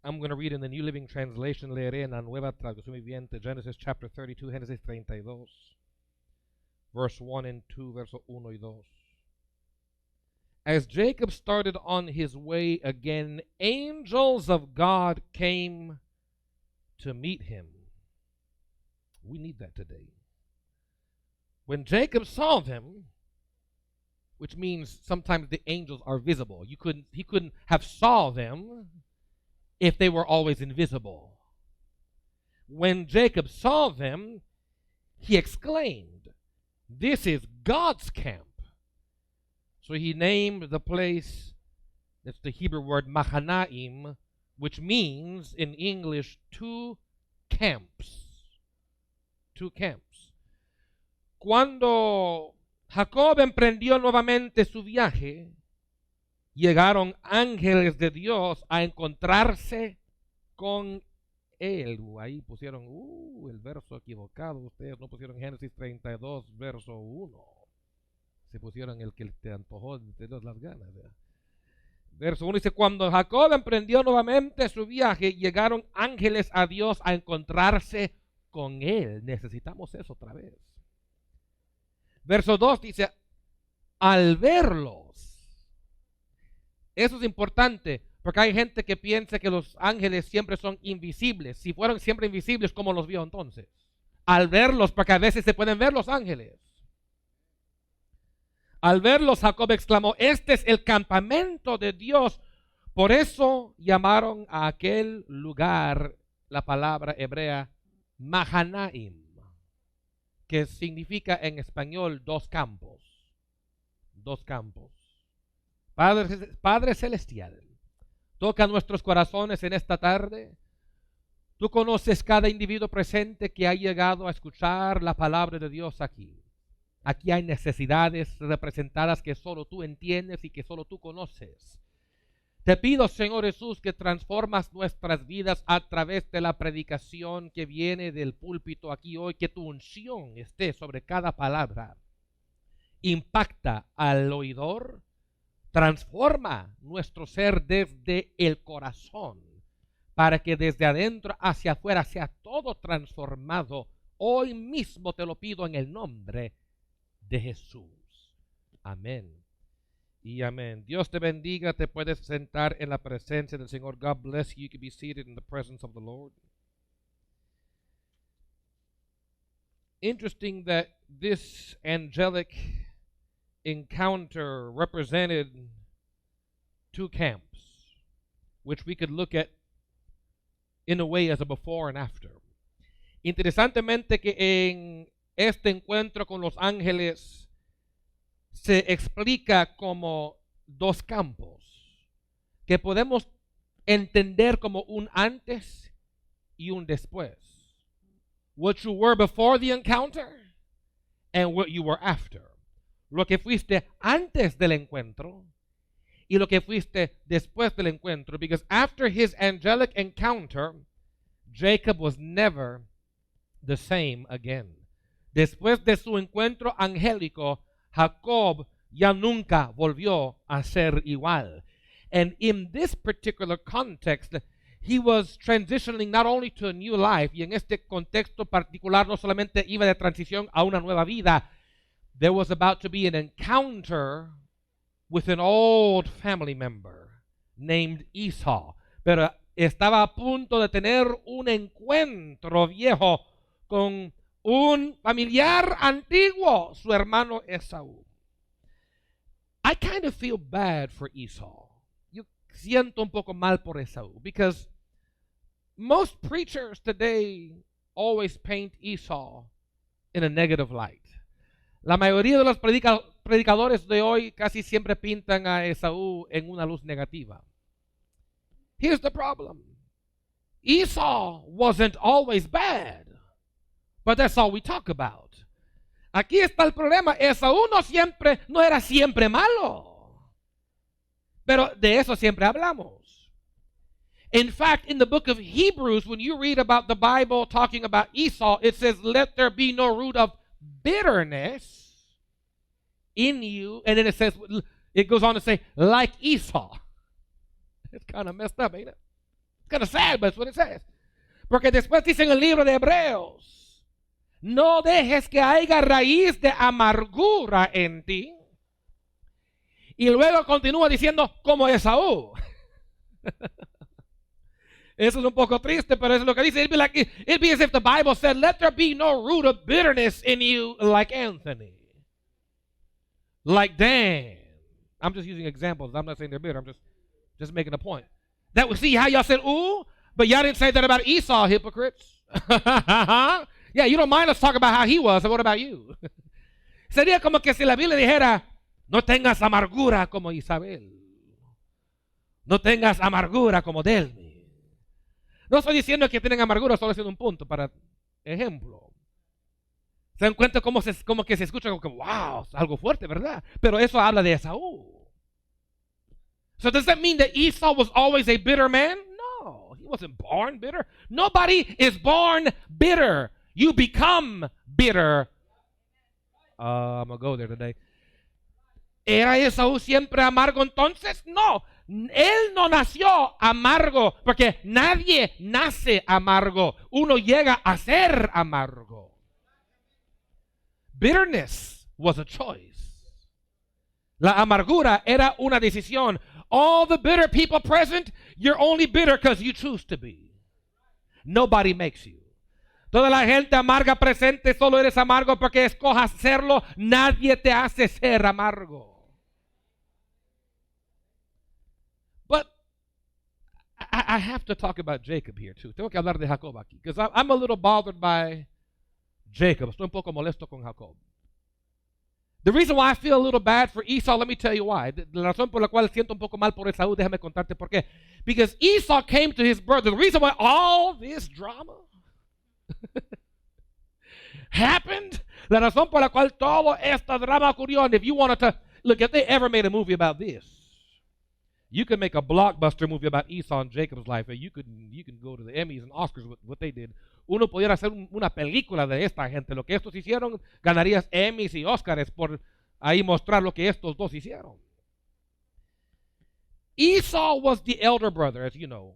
I'm going to read in the New Living Translation. Leeré en la Nueva Traducción Viviente, Genesis chapter 32, Génesis 32, verse 1 and 2, verso 1 y 2. As Jacob started on his way again, angels of God came to meet him. We need that today. When Jacob saw them, which means sometimes the angels are visible. He couldn't have saw them if they were always invisible. When Jacob saw them, he exclaimed, "This is God's camp." So he named the place, that's the Hebrew word Mahanaim, which means in English two camps. Two camps. Cuando Jacob emprendió nuevamente su viaje, llegaron ángeles de Dios a encontrarse con él. Ahí pusieron el verso equivocado. Ustedes no pusieron Génesis 32, verso 1. Se pusieron el que te antojó de las ganas. ¿Verdad? Verso 1 dice, cuando Jacob emprendió nuevamente su viaje, llegaron ángeles a Dios a encontrarse con él. Necesitamos eso otra vez. Verso 2 dice, al verlos. Eso es importante, porque hay gente que piensa que los ángeles siempre son invisibles. Si fueron siempre invisibles, ¿cómo los vio entonces? Al verlos, porque a veces se pueden ver los ángeles. Al verlos, Jacob exclamó, este es el campamento de Dios. Por eso llamaron a aquel lugar la palabra hebrea Mahanaim, que significa en español dos campos. Dos campos. Padre Celestial, toca nuestros corazones en esta tarde. Tú conoces cada individuo presente que ha llegado a escuchar la palabra de Dios aquí. Aquí hay necesidades representadas que solo tú entiendes y que solo tú conoces. Te pido, Señor Jesús, que transformas nuestras vidas a través de la predicación que viene del púlpito aquí hoy, que tu unción esté sobre cada palabra. Impacta al oidor, transforma nuestro ser desde el corazón, para que desde adentro hacia afuera sea todo transformado. Hoy mismo te lo pido en el nombre de Jesús. Amén. Y amén. Dios te bendiga. Te puedes sentar en la presencia del Señor. God bless you. You can be seated in the presence of the Lord. Interesting that this angelic encounter represented two camps, which we could look at in a way as a before and after. Interesantemente que en este encuentro con los ángeles se explica como dos campos que podemos entender como un antes y un después. What you were before the encounter and what you were after. Lo que fuiste antes del encuentro y lo que fuiste después del encuentro. Because after his angelic encounter, Jacob was never the same again. Después de su encuentro angélico, Jacob ya nunca volvió a ser igual. And in this particular context, he was transitioning not only to a new life, y en este contexto particular no solamente iba de transición a una nueva vida, there was about to be an encounter with an old family member named Esau. Pero estaba a punto de tener un encuentro viejo con un familiar antiguo, su hermano Esaú. I kind of feel bad for Esau. Yo siento un poco mal por Esaú, because most preachers today always paint Esau in a negative light. La mayoría de los predicadores de hoy casi siempre pintan a Esaú en una luz negativa. Here's the problem. Esau wasn't always bad. But that's all we talk about. Aquí está el problema. Esaú no era siempre malo. Pero de eso siempre hablamos. In fact, in the book of Hebrews, when you read about the Bible talking about Esau, it says, let there be no root of bitterness in you. And then it goes on to say, like Esau. It's kind of messed up, ain't it? kind of sad, but that's what it says. Porque después dice en el libro de Hebreos, no dejes que haya raíz de amargura en ti. Y luego continúa diciendo, como Esaú. Eso es un poco triste, pero eso es lo que dice. It'd be as if the Bible said, let there be no root of bitterness in you like Anthony. Like Dan. I'm just using examples. I'm not saying they're bitter. I'm just making a point. That would see how y'all said, ooh, but y'all didn't say that about Esau, hypocrites. Yeah, you don't mind us talking about how he was, so what about you? Sería como que si la Biblia dijera, no tengas amargura como Isabel. No tengas amargura como Delmi. No estoy diciendo que tienen amargura, solo haciendo un punto para ejemplo. Se dan cuenta como que se escucha como que, wow, algo fuerte, ¿verdad? Pero eso habla de Esaú. So does that mean that Esau was always a bitter man? No, he wasn't born bitter. Nobody is born bitter. You become bitter. I'm going to go there today. ¿Era Esaú siempre amargo entonces? No, él no nació amargo, porque nadie nace amargo. Uno llega a ser amargo. Bitterness was a choice. La amargura era una decisión. All the bitter people present, you're only bitter because you choose to be. Nobody makes you. Toda la gente amarga presente, solo eres amargo porque escojas serlo. Nadie te hace ser amargo. But I have to talk about Jacob here too. Tengo que hablar de Jacob aquí. Because I'm a little bothered by Jacob. Estoy un poco molesto con Jacob. The reason why I feel a little bad for Esau, let me tell you why. La razón por la cual siento un poco mal por Esaú, déjame contarte por qué. Because Esau came to his brother. The reason why all this drama happened, la razón por la cual todo este drama ocurrió, and if you wanted to, look, if they ever made a movie about this, you could make a blockbuster movie about Esau and Jacob's life. You can go to the Emmys and Oscars with what they did. Uno pudiera hacer una película de esta gente. Lo que estos hicieron, ganarías Emmys y Oscars por ahí mostrar lo que estos dos hicieron. Esau was the elder brother, as you know.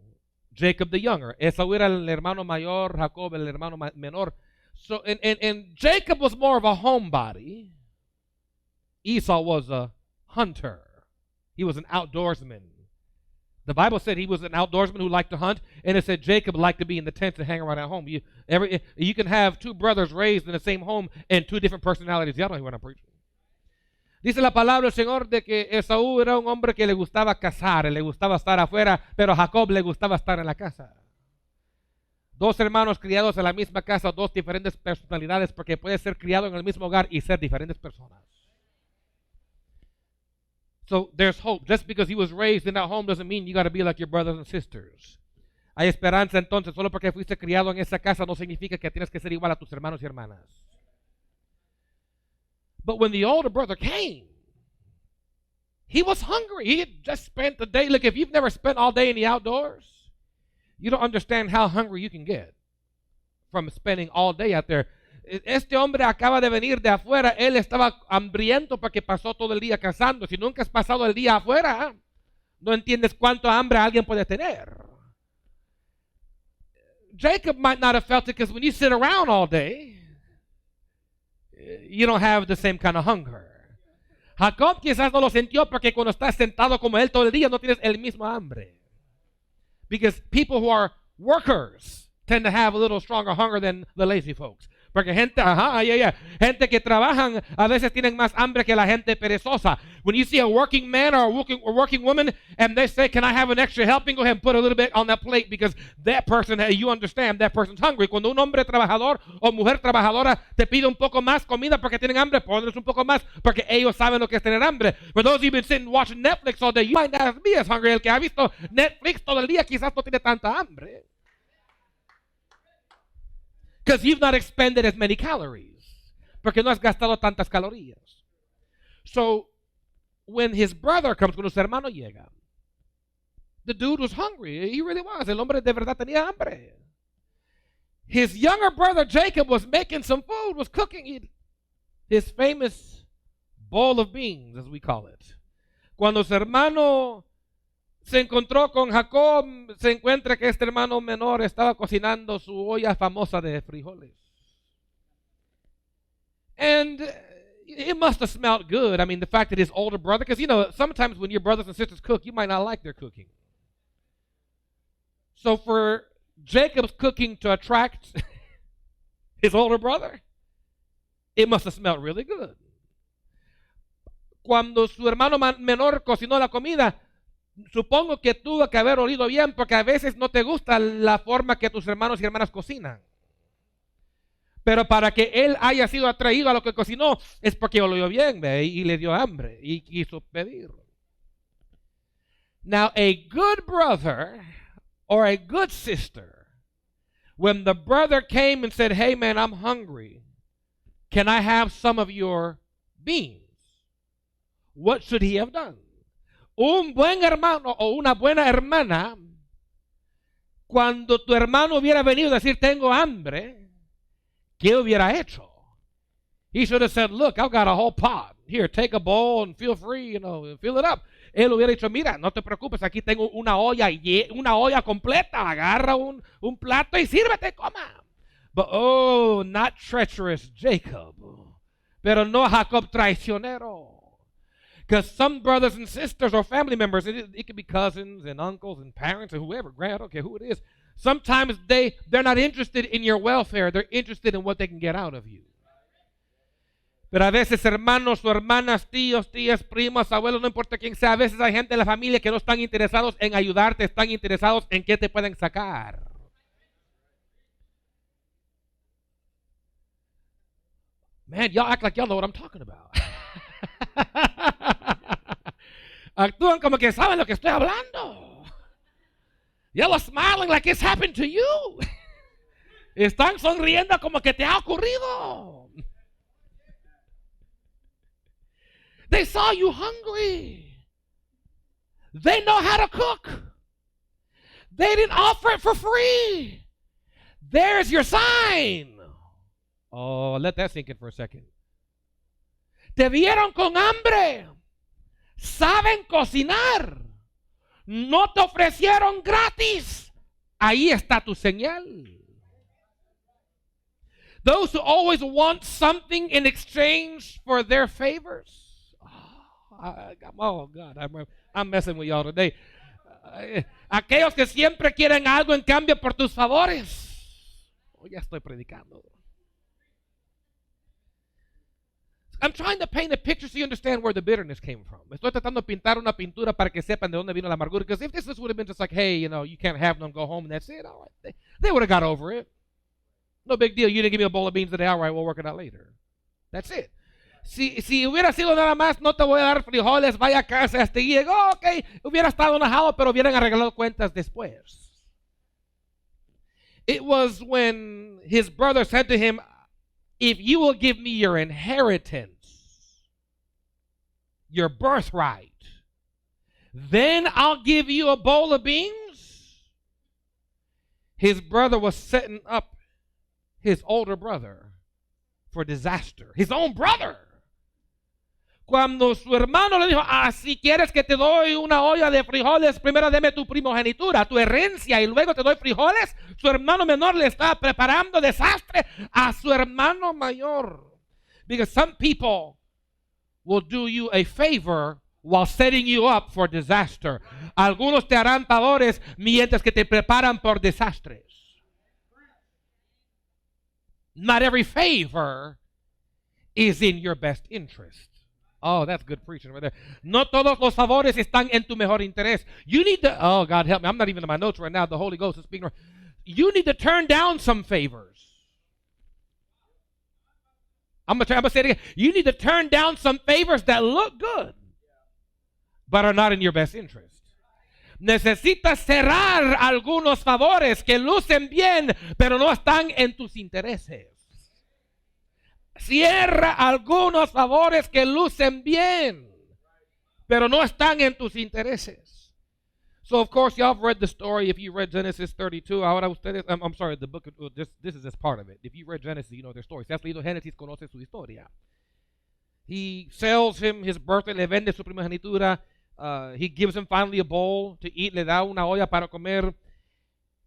Jacob the younger. Esaú era el hermano mayor, Jacob el hermano menor. So, and Jacob was more of a homebody. Esau was a hunter. He was an outdoorsman. The Bible said he was an outdoorsman who liked to hunt, and it said Jacob liked to be in the tents and hang around at home. You can have two brothers raised in the same home and two different personalities. Y'all know what I'm preaching. Dice la palabra del Señor de que Esaú era un hombre que le gustaba cazar, le gustaba estar afuera, pero a Jacob le gustaba estar en la casa. Dos hermanos criados en la misma casa, dos diferentes personalidades, porque puede ser criado en el mismo hogar y ser diferentes personas. So there's hope. Just because he was raised in that home doesn't mean you got to be like your brothers and sisters. Hay esperanza entonces. Solo porque fuiste criado en esa casa no significa que tienes que ser igual a tus hermanos y hermanas. But when the older brother came, he was hungry. He had just spent the day. Look, if you've never spent all day in the outdoors, you don't understand how hungry you can get from spending all day out there. Este hombre acaba de venir de afuera. Él estaba hambriento porque pasó todo el día cazando. Si nunca has pasado el día afuera, no entiendes cuánto hambre alguien puede tener. Jacob might not have felt it because when you sit around all day, you don't have the same kind of hunger. Jacob quizás no lo sintió porque cuando estás sentado como él todo el día no tienes el mismo hambre. Because people who are workers tend to have a little stronger hunger than the lazy folks. Porque gente, gente que trabajan a veces tienen más hambre que la gente perezosa. When you see a working man or a working woman and they say, can I have an extra helping? Go ahead and put a little bit on that plate because that person, you understand, that person's hungry. Cuando un hombre trabajador o mujer trabajadora te pide un poco más comida porque tienen hambre, ponles un poco más porque ellos saben lo que es tener hambre. For those of you who've been sitting watching Netflix all day, you might not be as hungry. El que ha visto Netflix todo el día quizás no tiene tanta hambre. Because you've not expended as many calories. Porque no has gastado tantas calorías. So, when his brother comes, cuando su hermano llega, the dude was hungry. He really was. El hombre de verdad tenía hambre. His younger brother Jacob was making some food, was cooking his famous bowl of beans, as we call it. Cuando su hermano se encontró con Jacob, se encuentra que este hermano menor estaba cocinando su olla famosa de frijoles. And it must have smelled good. I mean, the fact that his older brother, because, you know, sometimes when your brothers and sisters cook, you might not like their cooking. So for Jacob's cooking to attract his older brother, it must have smelled really good. Cuando su hermano menor cocinó la comida, supongo que tuvo que haber olido bien, porque a veces no te gusta la forma que tus hermanos y hermanas cocinan. Pero para que él haya sido atraído a lo que cocinó, es porque olió bien, ¿ve? Y le dio hambre y quiso pedir. Now, a good brother or a good sister, when the brother came and said, hey man, I'm hungry, can I have some of your beans? What should he have done? Un buen hermano o una buena hermana, cuando tu hermano hubiera venido a decir, tengo hambre, ¿qué hubiera hecho? He should have said, look, I've got a whole pot. Here, take a bowl and feel free, fill it up. Él hubiera dicho, mira, no te preocupes, aquí tengo una olla completa. Agarra un plato y sírvete, coma. But, oh, not treacherous Jacob. Pero no Jacob traicionero. Because some brothers and sisters or family members, it could be cousins and uncles and parents and whoever, I don't care who it is. Sometimes they're not interested in your welfare. They're interested in what they can get out of you. Pero a veces hermanos o hermanas, tíos, tías, primos, abuelos, no importa quién sea, a veces hay gente en la familia que no están interesados en ayudarte, están interesados en qué te pueden sacar. Man, y'all act like y'all know what I'm talking about. Actúan como que saben lo que estoy hablando. Y'all are smiling like it's happened to you. Están sonriendo como que te ha ocurrido. They saw you hungry. They know how to cook. They didn't offer it for free. There's your sign. Oh, let that sink in for a second. Te vieron con hambre. Saben cocinar. No te ofrecieron gratis. Ahí está tu señal. Those who always want something in exchange for their favors. Oh God, I'm messing with y'all today. Aquellos que siempre quieren algo en cambio por tus favores. Oh, ya estoy predicando. I'm trying to paint a picture so you understand where the bitterness came from. Estoy tratando de pintar una pintura para que sepan de dónde vino la amargura. Because if this would have been just like, hey, you can't have them, go home, and that's it. All right. They would have got over it. No big deal. You didn't give me a bowl of beans today. All right, we'll work it out later. That's it. Si hubiera sido nada más, no te voy a dar frijoles, vaya a casa hasta y llegó, ok, hubiera estado enojado, pero hubieran arreglado cuentas después. It was when his brother said to him, if you will give me your inheritance, your birthright, then I'll give you a bowl of beans. His brother was setting up his older brother for disaster. His own brother. Cuando su hermano le dijo, si quieres que te doy una olla de frijoles, primero deme tu primogenitura, tu herencia, y luego te doy frijoles, su hermano menor le estaba preparando desastre a su hermano mayor. Because some people will do you a favor while setting you up for disaster. Algunos te harán favores mientras que te preparan por desastres. Not every favor is in your best interest. Oh, that's good preaching right there. No todos los favores están en tu mejor interés. You need to, oh God help me, I'm not even in my notes right now. The Holy Ghost is speaking. You need to turn down some favors. I'm going to say it again. You need to turn down some favors that look good, but are not in your best interest. Necesitas cerrar algunos favores que lucen bien, pero no están en tus intereses. Cierra algunos favores que lucen bien, pero no están en tus intereses. So, of course, y'all have read the story. If you read Genesis 32, ahora ustedes, I'm sorry, the book, this is just part of it. If you read Genesis, you know their story. Si has leído Génesis, conoces su historia. He sells him his birthright, le vende su primogenitura. he gives him finally a bowl to eat, le da una olla para comer,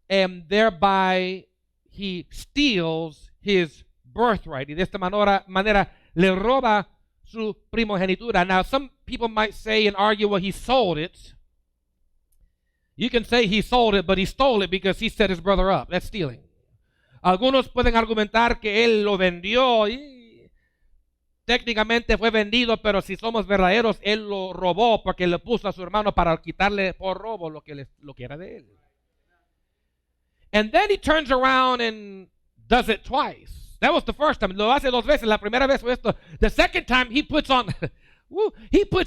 and thereby he steals his birthright. Y de esta manera le roba su primogenitura. Now, some people might say and argue, well, he sold it. You can say he sold it, but he stole it because he set his brother up. That's stealing. Algunos pueden argumentar que él lo vendió y técnicamente fue vendido, pero si somos verdaderos, él lo robó porque le puso a su hermano para quitarle por robo lo que era de él. And then he turns around and does it twice. That was the first time. Lo hace dos veces. La primera vez fue esto. The second time he puts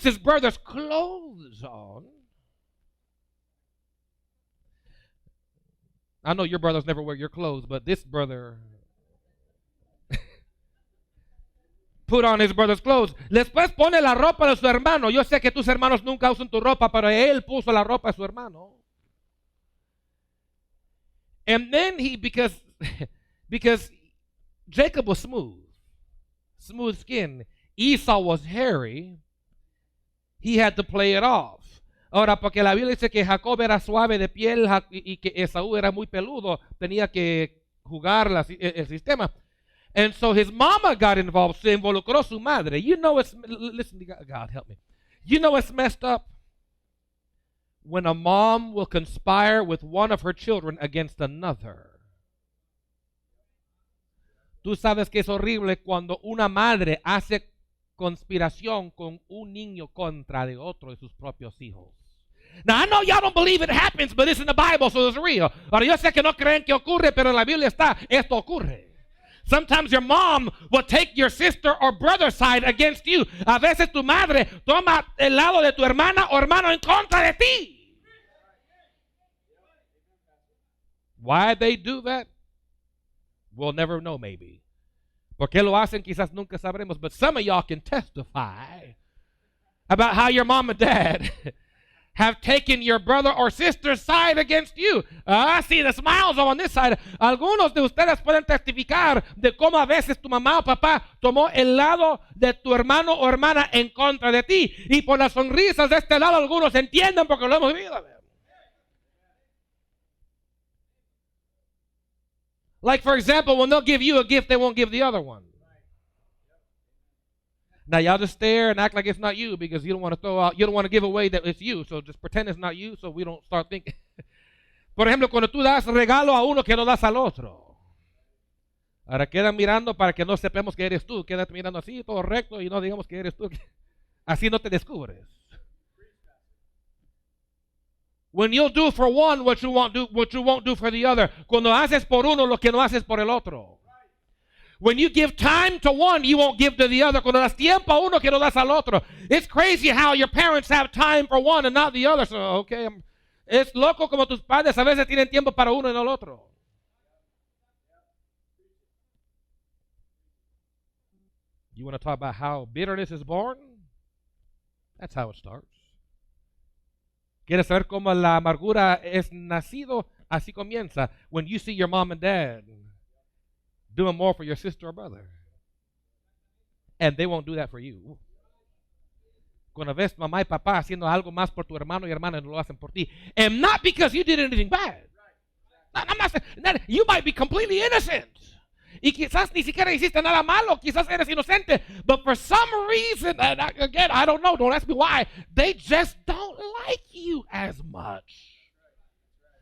his brother's clothes on. I know your brothers never wear your clothes, but this brother put on his brother's clothes. Después pone la ropa de su hermano. Yo sé que tus hermanos nunca usan tu ropa, pero él puso la ropa de su hermano. And then because Jacob was smooth skin. Esau was hairy. He had to play it off. Ahora, porque la Biblia dice que Jacob era suave de piel y que Esaú era muy peludo, tenía que jugar el sistema. And so his mama got involved, se involucró su madre. Listen, God help me. You know it's messed up? When a mom will conspire with one of her children against another. Tú sabes que es horrible cuando una madre hace conspiración con un niño contra de otro de sus propios hijos. Now, I know y'all don't believe it happens, but it's in the Bible, so it's real. Ahora, yo sé que no creen que ocurre, pero en la Biblia está, esto ocurre. Sometimes your mom will take your sister or brother's side against you. A veces tu madre toma el lado de tu hermana o hermano en contra de ti. Why they do that? We'll never know, maybe. ¿Por qué lo hacen? Quizás nunca sabremos. But some of y'all can testify about how your mom and dad have taken your brother or sister's side against you. I see the smiles on this side. Algunos de ustedes pueden testificar de cómo a veces tu mamá o papá tomó el lado de tu hermano o hermana en contra de ti. Y por las sonrisas de este lado algunos entienden porque lo hemos vivido. Like, for example, when they'll give you a gift, they won't give the other one. Now, y'all just stare and act like it's not you because you don't want to give away that it's you. So just pretend it's not you so we don't start thinking. Por ejemplo, cuando tú das regalo a uno que no das al otro. Ahora quedan mirando para que no sepamos que eres tú. Quédate mirando así, todo recto, y no digamos que eres tú. Así no te descubres. When you'll do for one what you won't do for the other. Cuando haces por uno lo que no haces por el otro. When you give time to one, you won't give to the other. Cuando das tiempo a uno que no das al otro. It's crazy how your parents have time for one and not the other. So, okay, es loco como tus padres a veces tienen tiempo para uno y no el otro. You want to talk about how bitterness is born? That's how it starts. ¿Quieres saber cómo la amargura es nacido? Así comienza. When you see your mom and dad doing more for your sister or brother. And they won't do that for you. Cuando ves mamá y papá haciendo algo más por tu hermano y hermana, no lo hacen por ti. And not because you did anything bad. I'm not saying, you might be completely innocent. Y quizás ni siquiera hiciste nada malo. Quizás eres inocente. But for some reason, and again, I don't know. Don't ask me why. They just don't like you as much.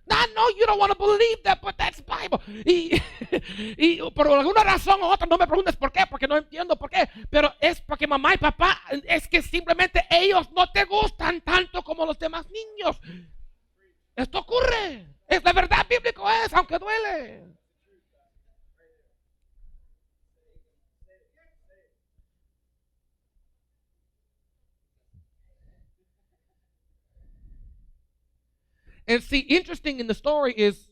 I know you don't want to believe that, but that's Bible. Y por alguna razón u otra, no me preguntes por qué, porque no entiendo por qué, pero es porque mamá y papá, es que simplemente ellos no te gustan tanto como los demás niños. Esto ocurre. Es la verdad bíblica, aunque duele. And see, interesting in the story is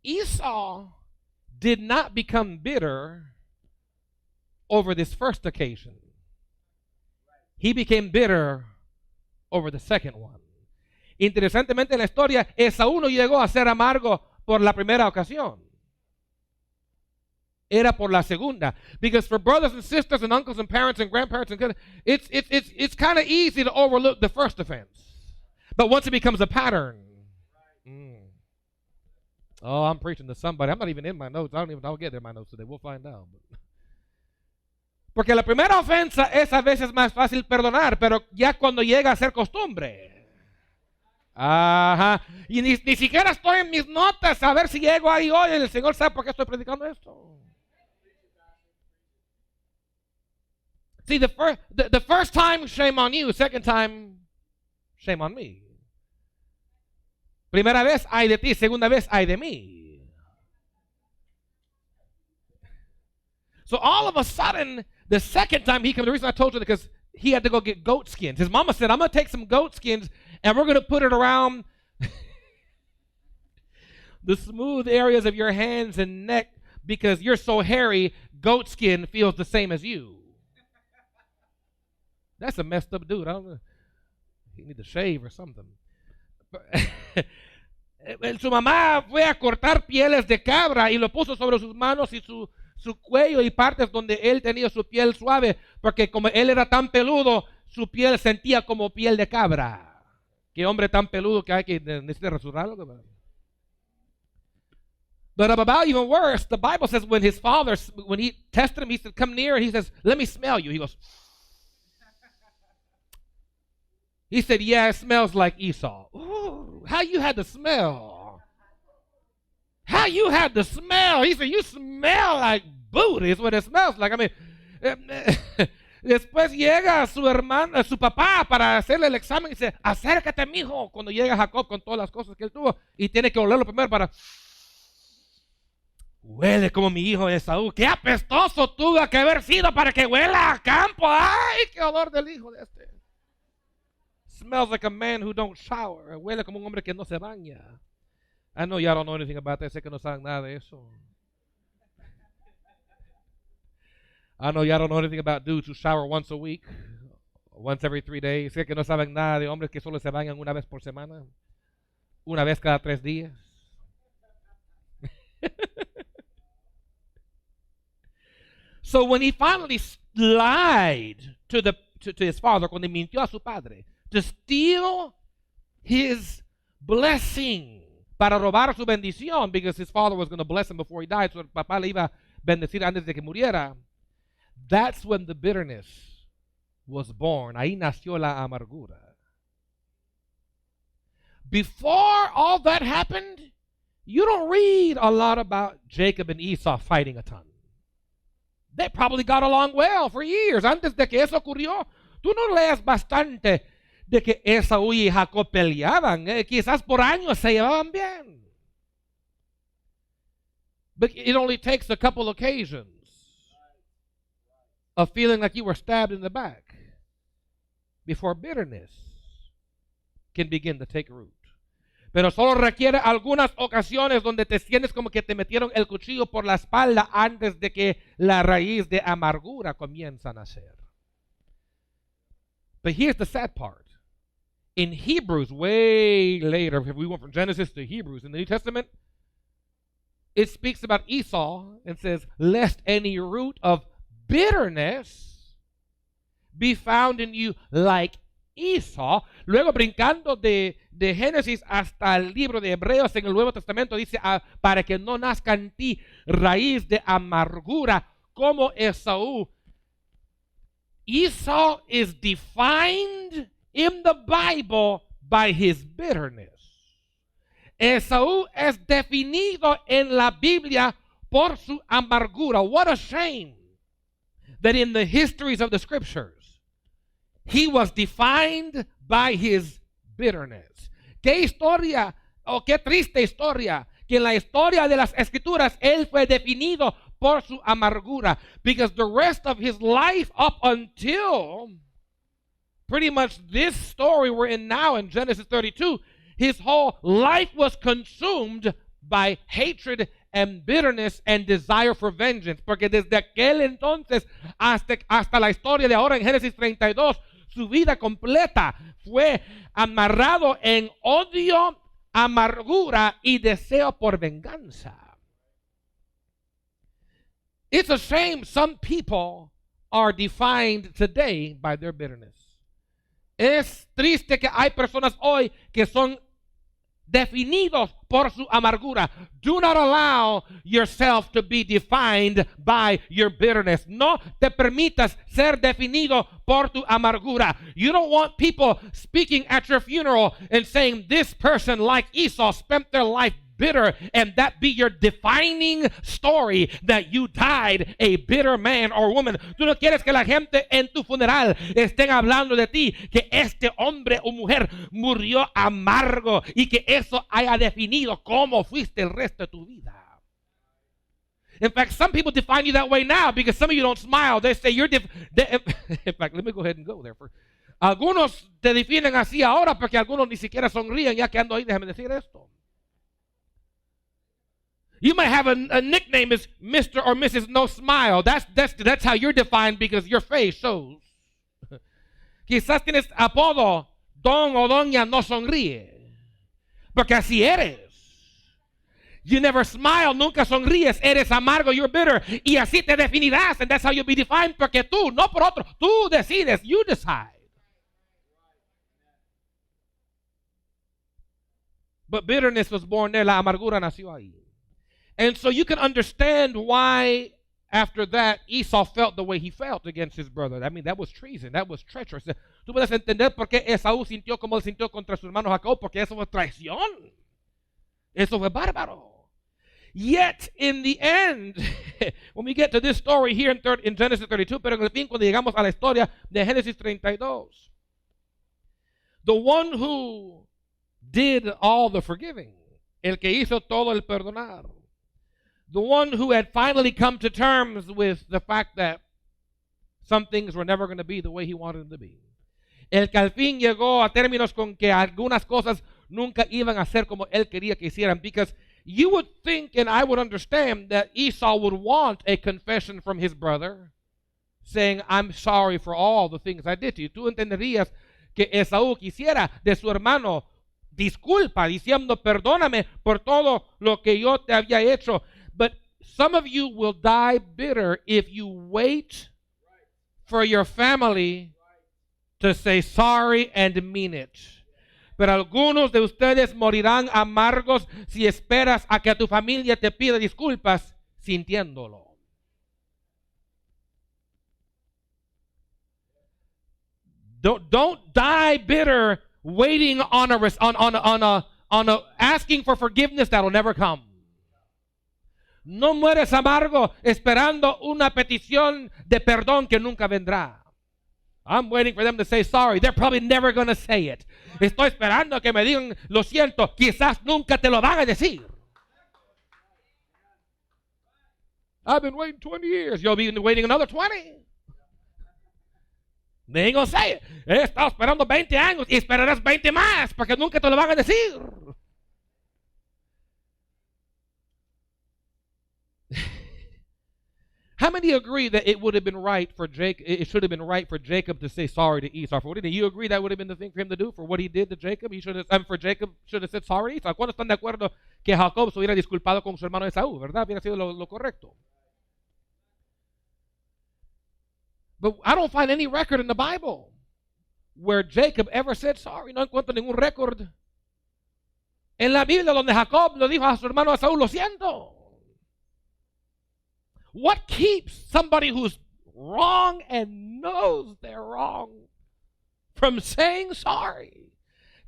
Esau did not become bitter over this first occasion. He became bitter over the second one. Interesantemente en la historia, Esaú no llegó a ser amargo por la primera ocasión. Era por la segunda. Because for brothers and sisters and uncles and parents and grandparents, it's kind of easy to overlook the first offense. But once it becomes a pattern, oh, I'm preaching to somebody. I'm not even in my notes. I'll get in my notes today. We'll find out. Porque la primera ofensa es a veces más fácil perdonar, pero ya cuando llega a ser costumbre. Ajá. Y ni siquiera estoy en mis notas a ver si llego ahí hoy. El Señor sabe por qué estoy predicando esto. See, the first time, shame on you. Second time, shame on me. Primera vez, ay de ti. Segunda vez, ay de mí. So all of a sudden, the second time he came, the reason I told you because he had to go get goat skins. His mama said, I'm going to take some goat skins and we're going to put it around the smooth areas of your hands and neck because you're so hairy, goat skin feels the same as you. That's a messed up dude. I don't know. He need to shave or something. Su mamá fue a cortar pieles de cabra y lo puso sobre sus manos y su cuello y partes donde él tenía su piel suave, porque como él era tan peludo, su piel sentía como piel de cabra. Qué hombre tan peludo que hay que necesita rasurarlo. But about even worse, the Bible says when his father, when he tested him, he said, come near, and he says, let me smell you. He goes, he said, yeah, it smells like Esau. Ooh, how you had the smell? How you had the smell? He said, you smell like booty, is what it smells like. I mean, después llega su hermano, su papá para hacerle el examen y dice, acércate, mijo, cuando llega Jacob con todas las cosas que él tuvo y tiene que olerlo primero para, huele como mi hijo Esaú. Qué apestoso tuvo que haber sido para que huela a campo. Ay, qué olor del hijo de este. Smells like a man who don't shower. Huele como un hombre que no se baña. I know y'all don't know anything about that. Sé que no saben nada de eso. I know y'all don't know anything about dudes who shower once a week, once every 3 days. Sé que no saben nada de hombres que solo se bañan una vez por semana, una vez cada 3 días. So when he finally lied to his father, cuando mintió a su padre, to steal his blessing, para robar su bendición, because his father was going to bless him before he died, so el papá le iba a bendecir antes de que muriera. That's when the bitterness was born. Ahí nació la amargura. Before all that happened, you don't read a lot about Jacob and Esau fighting a ton. They probably got along well for years. Antes de que eso ocurrió, tú no lees bastante de que Esaú y Jacob peleaban. Quizás por años se llevaban bien. But it only takes a couple occasions of feeling like you were stabbed in the back before bitterness can begin to take root. Pero solo requiere algunas ocasiones donde te sientes como que te metieron el cuchillo por la espalda antes de que la raíz de amargura comienza a nacer. But here's the sad part. In Hebrews, way later, if we went from Genesis to Hebrews, in the New Testament, it speaks about Esau and says, lest any root of bitterness be found in you like Esau. Luego brincando de Génesis hasta el libro de Hebreos en el Nuevo Testamento dice, para que no nazca en ti raíz de amargura como Esaú. Esau is defined in the Bible by his bitterness. Esaú es definido en la Biblia por su amargura. What a shame that in the histories of the scriptures he was defined by his bitterness. Qué historia, o qué triste historia, que en la historia de las escrituras él fue definido por su amargura, because the rest of his life up until pretty much this story we're in now in Genesis 32, his whole life was consumed by hatred and bitterness and desire for vengeance. Porque desde aquel entonces hasta la historia de ahora en Génesis 32, su vida completa fue amarrado en odio, amargura y deseo por venganza. It's a shame some people are defined today by their bitterness. Es triste que hay personas hoy que son definidos por su amargura. Do not allow yourself to be defined by your bitterness. No te permitas ser definido por tu amargura. You don't want people speaking at your funeral and saying this person, like Esau, spent their life bitter, and that be your defining story that you died a bitter man or woman. Tú no quieres que la gente en tu funeral estén hablando de ti, que este hombre o mujer murió amargo y que eso haya definido cómo fuiste el resto de tu vida. In fact, some people define you that way now because some of you don't smile. They say you're in fact, let me go ahead and go there. Algunos te definen así ahora porque algunos ni siquiera sonríen. Ya que ando ahí, déjame decir esto. You might have a nickname as Mr. or Mrs. No Smile. That's how you're defined because your face shows. Quizás tienes apodo Don o Doña No Sonríe. Porque así eres. You never smile, nunca sonríes, eres amargo, you're bitter. Y así te definirás, and that's how you'll be defined, porque tú, no por otro, tú decides, you decide. But bitterness was born there, la amargura nació ahí. And so you can understand why, after that, Esau felt the way he felt against his brother. I mean, that was treason, that was treacherous. Tú puedes entender por qué Esaú sintió como él sintió contra su hermano Jacob, porque eso fue traición. Eso fue bárbaro. Yet, in the end, when we get to this story here in Genesis 32, pero en el fin, cuando llegamos a la historia de Génesis 32, the one who did all the forgiving, el que hizo todo el perdonar, the one who had finally come to terms with the fact that some things were never going to be the way he wanted them to be, el que al fin llegó a términos con que algunas cosas nunca iban a ser como él quería que hicieran, because you would think, and I would understand, that Esau would want a confession from his brother, saying, I'm sorry for all the things I did to you. Tú entenderías que Esaú quisiera de su hermano disculpa, diciendo, perdóname por todo lo que yo te había hecho. But some of you will die bitter if you wait for your family to say sorry and mean it. Pero algunos de ustedes morirán amargos si esperas a que tu familia te pida disculpas sintiéndolo. Don't die bitter waiting on a asking for forgiveness that will never come. No mueres amargo esperando una petición de perdón que nunca vendrá. I'm waiting for them to say sorry. They're probably never going to say it. Estoy esperando que me digan lo siento. Quizás nunca te lo van a decir. I've been waiting 20 years. You'll be waiting another 20. They ain't going to say it. He estado esperando 20 años y esperarás 20 más porque nunca te lo van a decir. How many agree that it would have been right for Jacob? It should have been right for Jacob to say sorry to Esau. For what he did. You agree that would have been the thing for him to do for what he did to Jacob? He should have, for Jacob should have said sorry to Esau. ¿Cuántos están de acuerdo que Jacob se hubiera disculpado con su hermano Esaú? ¿Verdad? Hubiera sido lo correcto. But I don't find any record in the Bible where Jacob ever said sorry. No encuentro ningún récord en la Biblia donde Jacob le dijo a su hermano Esaú, lo siento. What keeps somebody who's wrong and knows they're wrong from saying sorry?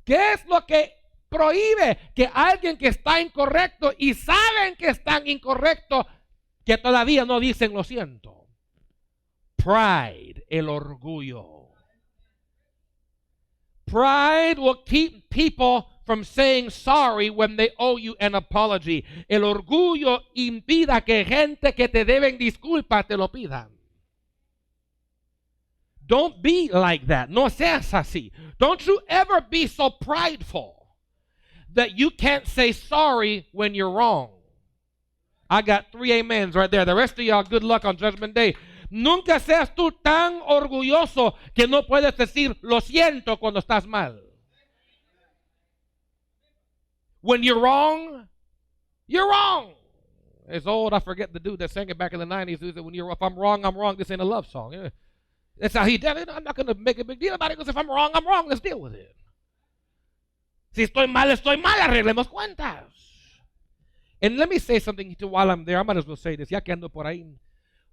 ¿Qué es lo que prohíbe que alguien que está incorrecto y saben que están incorrectos, que todavía no dicen lo siento? Pride, el orgullo. Pride will keep people from saying sorry when they owe you an apology. El orgullo impida que gente que te deben disculpas te lo pidan. Don't be like that. No seas así. Don't you ever be so prideful that you can't say sorry when you're wrong. I got 3 amens right there. The rest of y'all, good luck on Judgment Day. Nunca seas tú tan orgulloso que no puedes decir lo siento cuando estás mal. When you're wrong, you're wrong. It's old. I forget the dude that sang it back in the 90s. Who said, if I'm wrong, I'm wrong. This ain't a love song. That's how he did it. I'm not going to make a big deal about it because if I'm wrong, I'm wrong. Let's deal with it. Si estoy mal, arreglemos cuentas. And let me say something while I'm there. I might as well say this. Ya que ando por ahí.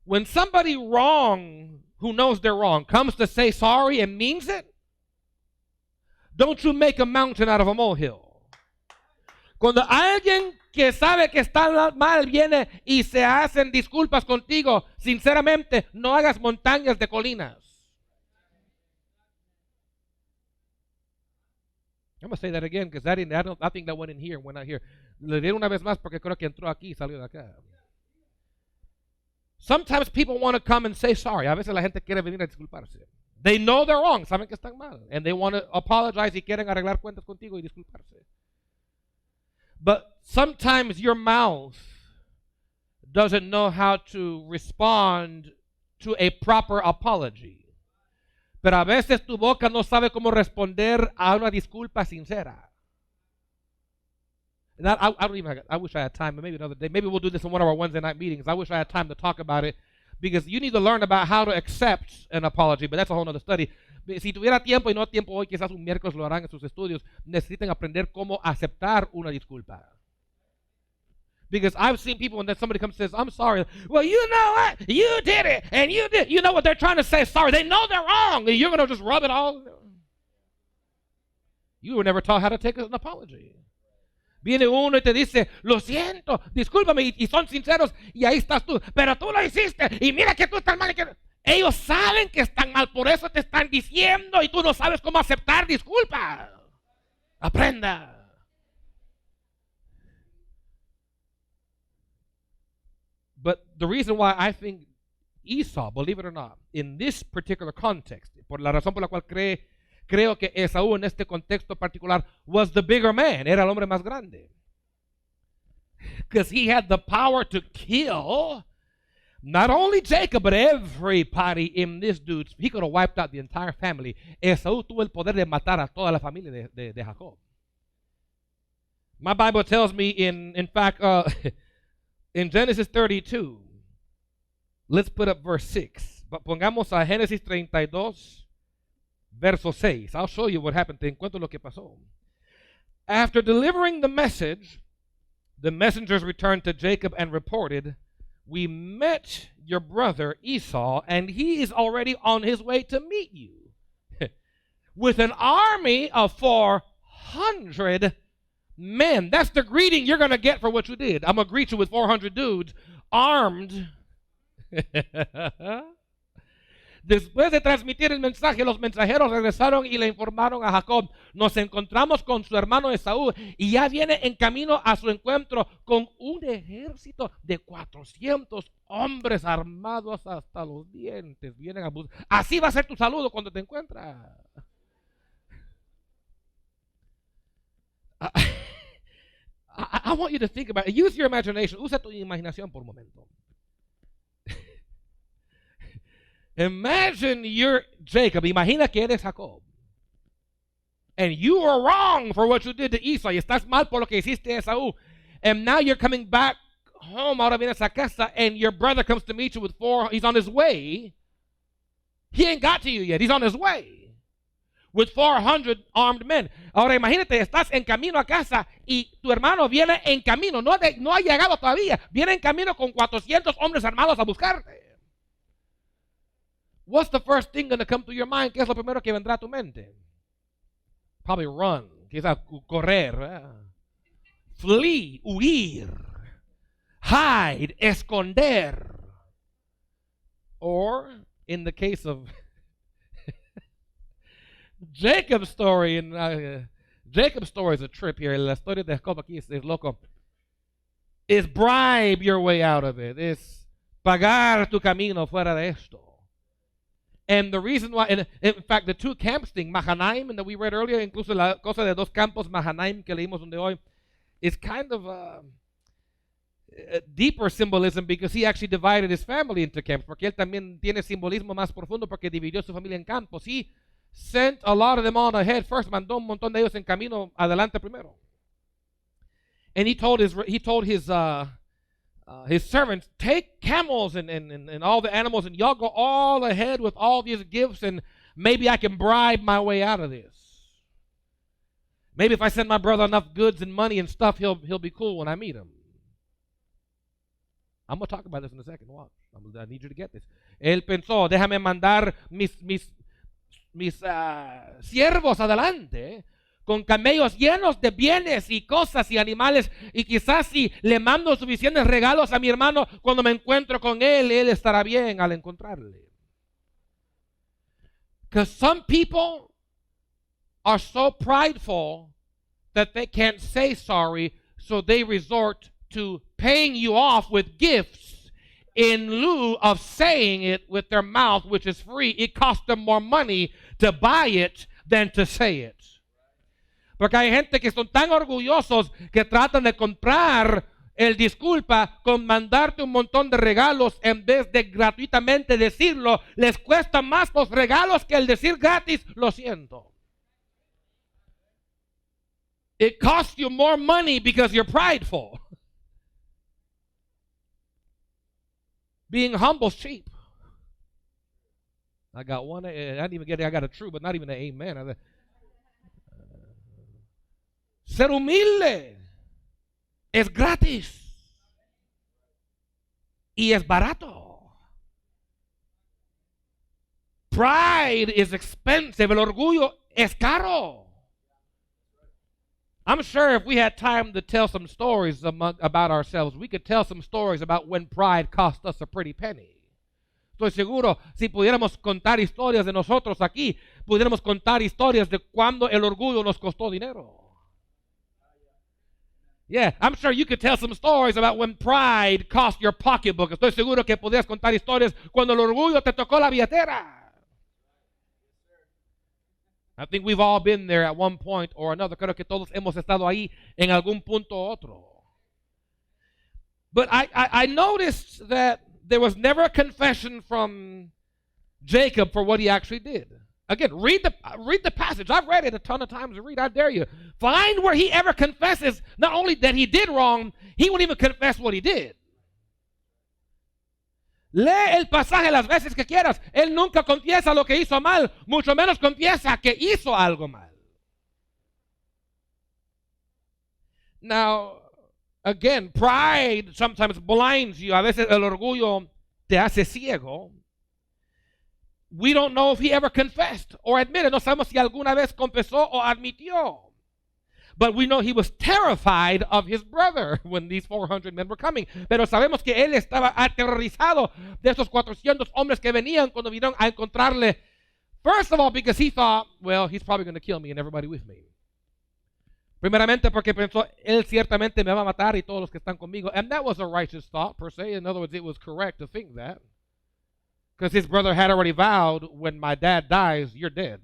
When somebody wrong, who knows they're wrong, comes to say sorry and means it, don't you make a mountain out of a molehill. Cuando alguien que sabe que está mal viene y se hacen disculpas contigo, sinceramente, no hagas montañas de colinas. I'm going to say that again because I think that went in here, went out here. Le diré una vez más porque creo que entró aquí y salió de acá. Sometimes people want to come and say sorry. A veces la gente quiere venir a disculparse. They know they're wrong, saben que están mal. And they want to apologize y quieren arreglar cuentas contigo y disculparse. But sometimes your mouth doesn't know how to respond to a proper apology. Pero a veces tu boca no sabe cómo responder a una disculpa sincera. And I wish I had time, but maybe another day. Maybe we'll do this in one of our Wednesday night meetings. I wish I had time to talk about it because you need to learn about how to accept an apology, but that's a whole other study. Si tuviera tiempo y no tiempo hoy, quizás un miércoles lo harán en sus estudios, necesitan aprender cómo aceptar una disculpa. Because I've seen people when somebody comes and says, I'm sorry. Well, you know what? You did it. And you did. You know what they're trying to say? Sorry. They know they're wrong. And you're going to just rub it all. You were never taught how to take an apology. Viene uno y te dice, lo siento, discúlpame, y son sinceros, y ahí estás tú, pero tú lo hiciste, y mira que tú estás mal. Ellos saben que están mal, por eso te están diciendo, y tú no sabes cómo aceptar disculpas. Aprenda. But the reason why I think Esau, believe it or not, in this particular context, por la razón por la cual creo que Esaú en este contexto particular was the bigger man, era el hombre más grande. Because he had the power to kill not only Jacob, but everybody in this dude. He could have wiped out the entire family. Esaú tuvo el poder de matar a toda la familia de Jacob. My Bible tells me in fact, in Genesis 32, let's put up verse 6. Pongamos a Génesis 32, verso 6. I'll show you what happened. Te encuentro lo que pasó. After delivering the message, the messengers returned to Jacob and reported, we met your brother Esau, and he is already on his way to meet you with an army of 400 men. That's the greeting you're going to get for what you did. I'm going to greet you with 400 dudes armed. Después de transmitir el mensaje, los mensajeros regresaron y le informaron a Jacob, nos encontramos con su hermano Esaú y ya viene en camino a su encuentro con un ejército de 400 hombres armados hasta los dientes. Vienen a buscar. Así va a ser tu saludo cuando te encuentras. I want you to think about it. Use your imagination. Usa tu imaginación por un momento. Imagine you're Jacob. Imagina que eres Jacob. And you were wrong for what you did to Esau. Y estás mal por lo que hiciste a Esaú. And now you're coming back home. Ahora vienes a casa and your brother comes to meet you with he's on his way. He ain't got to you yet. He's on his way. With 400 armed men. Ahora imagínate, estás en camino a casa y tu hermano viene en camino. No ha llegado todavía. Viene en camino con 400 hombres armados a buscarte. What's the first thing going to come to your mind? ¿Qué es lo primero que vendrá a tu mente? Probably run. Quizás correr. Flee, huir. Hide, esconder. Or, in the case of Jacob's story, Jacob's story is a trip here. La historia de Jacob aquí es loco. Is bribe your way out of it. Es pagar tu camino fuera de esto. And the reason why, and in fact, the two camps thing, Mahanaim, that we read earlier, incluso la cosa de dos campos, Mahanaim, que leímos donde hoy, is kind of a deeper symbolism because he actually divided his family into camps. Porque él también tiene simbolismo más profundo porque dividió su familia en campos. He sent a lot of them on ahead first, mandó un montón de ellos en camino adelante primero. And he told his his servants, take camels and all the animals, and y'all go all ahead with all these gifts, and maybe I can bribe my way out of this. Maybe if I send my brother enough goods and money and stuff, he'll be cool when I meet him. I'm going to talk about this in a second. Watch. I need you to get this. Él pensó, déjame mandar mis siervos adelante con camellos llenos de bienes y cosas y animales, y quizás si le mando suficientes regalos a mi hermano, cuando me encuentro con él estará bien al encontrarle. Because some people are so prideful that they can't say sorry, so they resort to paying you off with gifts in lieu of saying it with their mouth, which is free. It costs them more money to buy it than to say it. Porque hay gente que son tan orgullosos que tratan de comprar el disculpa con mandarte un montón de regalos en vez de gratuitamente decirlo. Les cuesta más los regalos que el decir gratis, lo siento. It costs you more money because you're prideful. Being humble's cheap. I got one. I didn't even get it. I got a true, but not even an amen. Ser humilde es gratis y es barato. Pride is expensive. El orgullo es caro. I'm sure if we had time to tell some stories about ourselves, we could tell some stories about when pride cost us a pretty penny. Estoy seguro, si pudiéramos contar historias de nosotros aquí, pudiéramos contar historias de cuando el orgullo nos costó dinero. Yeah, I'm sure you could tell some stories about when pride cost your pocketbook. Estoy seguro que podrías contar historias cuando el orgullo te tocó la billetera. I think we've all been there at one point or another. Creo que todos hemos estado ahí en algún punto u otro. But I noticed that there was never a confession from Jacob for what he actually did. Again, read the passage. I've read it a ton of times to read. I dare you. Find where he ever confesses not only that he did wrong, he won't even confess what he did. Lee el pasaje las veces que quieras. Él nunca confiesa lo que hizo mal, mucho menos confiesa que hizo algo mal. Now, again, pride sometimes blinds you. A veces el orgullo te hace ciego. We don't know if he ever confessed or admitted. No sabemos si alguna vez confesó o admitió. But we know he was terrified of his brother when these 400 men were coming. Pero sabemos que él estaba aterrorizado de esos 400 hombres que venían cuando vinieron a encontrarle. First of all, because he thought, well, he's probably going to kill me and everybody with me. Primeramente porque pensó, él ciertamente me va a matar y todos los que están conmigo. And that was a righteous thought, per se. In other words, it was correct to think that. Because his brother had already vowed, when my dad dies, you're dead.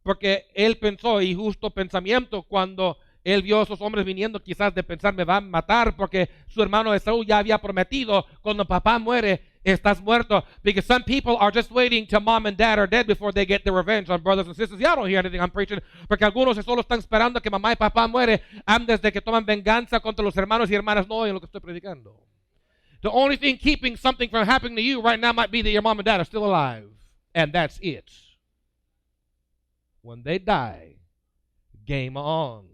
Porque él pensó, y justo pensamiento, cuando él vio a esos hombres viniendo, quizás de pensar, me van a matar, porque su hermano Esaú ya había prometido, cuando papá muere, estás muerto. Because some people are just waiting till mom and dad are dead before they get their revenge on brothers and sisters. Ya don't hear anything I'm preaching, porque algunos solo están esperando que mamá y papá muere antes de que toman venganza contra los hermanos y hermanas. No oyen lo que estoy predicando. The only thing keeping something from happening to you right now might be that your mom and dad are still alive. And that's it. When they die, game on.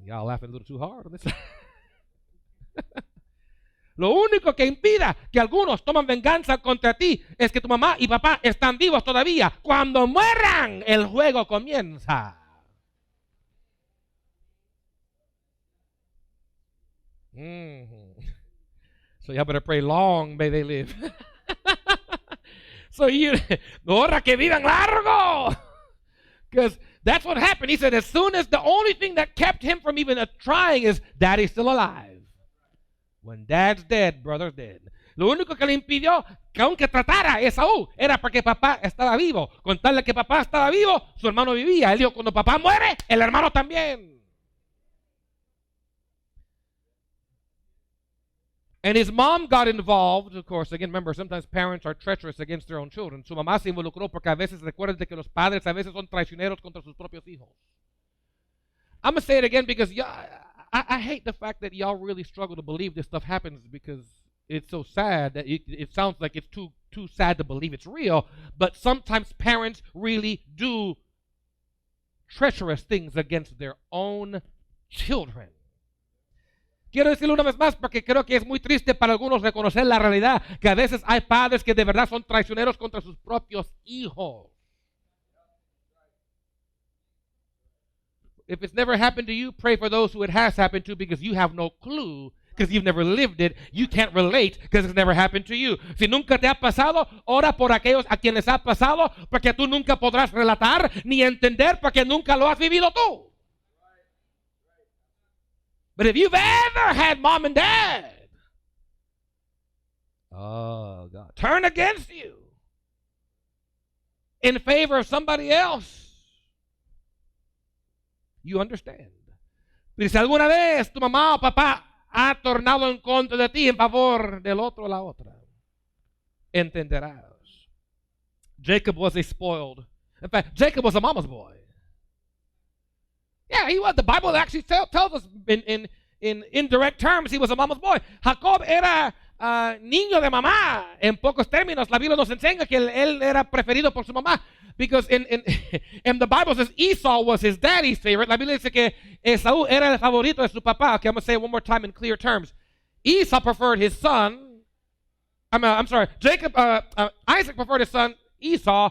Y'all laughing a little too hard on this. Lo único que impida que algunos toman venganza contra ti es que tu mamá y papá están vivos todavía. Cuando mueran, el juego comienza. So y'all better pray long may they live. So ahora que vivan largo. Because that's what happened. He said as soon as the only thing that kept him from even trying is daddy's still alive. When dad's dead, brother's dead. Lo único que le impidió que aunque tratara Esaú era porque papá estaba vivo. Con tal de que papá estaba vivo, su hermano vivía. Él dijo, cuando papá muere, el hermano también. And his mom got involved, of course. Again, remember, sometimes parents are treacherous against their own children. Su mamá se involucró porque a veces recuerden que los padres a veces son traicioneros contra sus propios hijos. I'm going to say it again because I hate the fact that y'all really struggle to believe this stuff happens because it's so sad that it sounds like it's too sad to believe it's real. But sometimes parents really do treacherous things against their own children. Quiero decirlo una vez más porque creo que es muy triste para algunos reconocer la realidad que a veces hay padres que de verdad son traicioneros contra sus propios hijos. If it's never happened to you, pray for those who it has happened to because you have no clue, because you've never lived it. You can't relate because it's never happened to you. Si nunca te ha pasado, ora por aquellos a quienes ha pasado porque tú nunca podrás relatar ni entender porque nunca lo has vivido tú. But if you've ever had mom and dad, oh God, turn against you in favor of somebody else, you understand. Pero si alguna vez tu mamá o papá ha tornado en contra de ti en favor del otro o la otra, entenderás. Jacob was a spoiled. In fact, Jacob was a mama's boy. Yeah, he was. The Bible actually tells us in indirect terms he was a mama's boy. Jacob era niño de mamá. En pocos términos, la Biblia nos enseña que él era preferido por su mamá. Because in the Bible says Esau was his daddy's favorite. La Biblia dice que Esaú era el favorito de su papá. Okay, I'm going to say it one more time in clear terms. Esau preferred his son. I'm sorry. Isaac preferred his son Esau.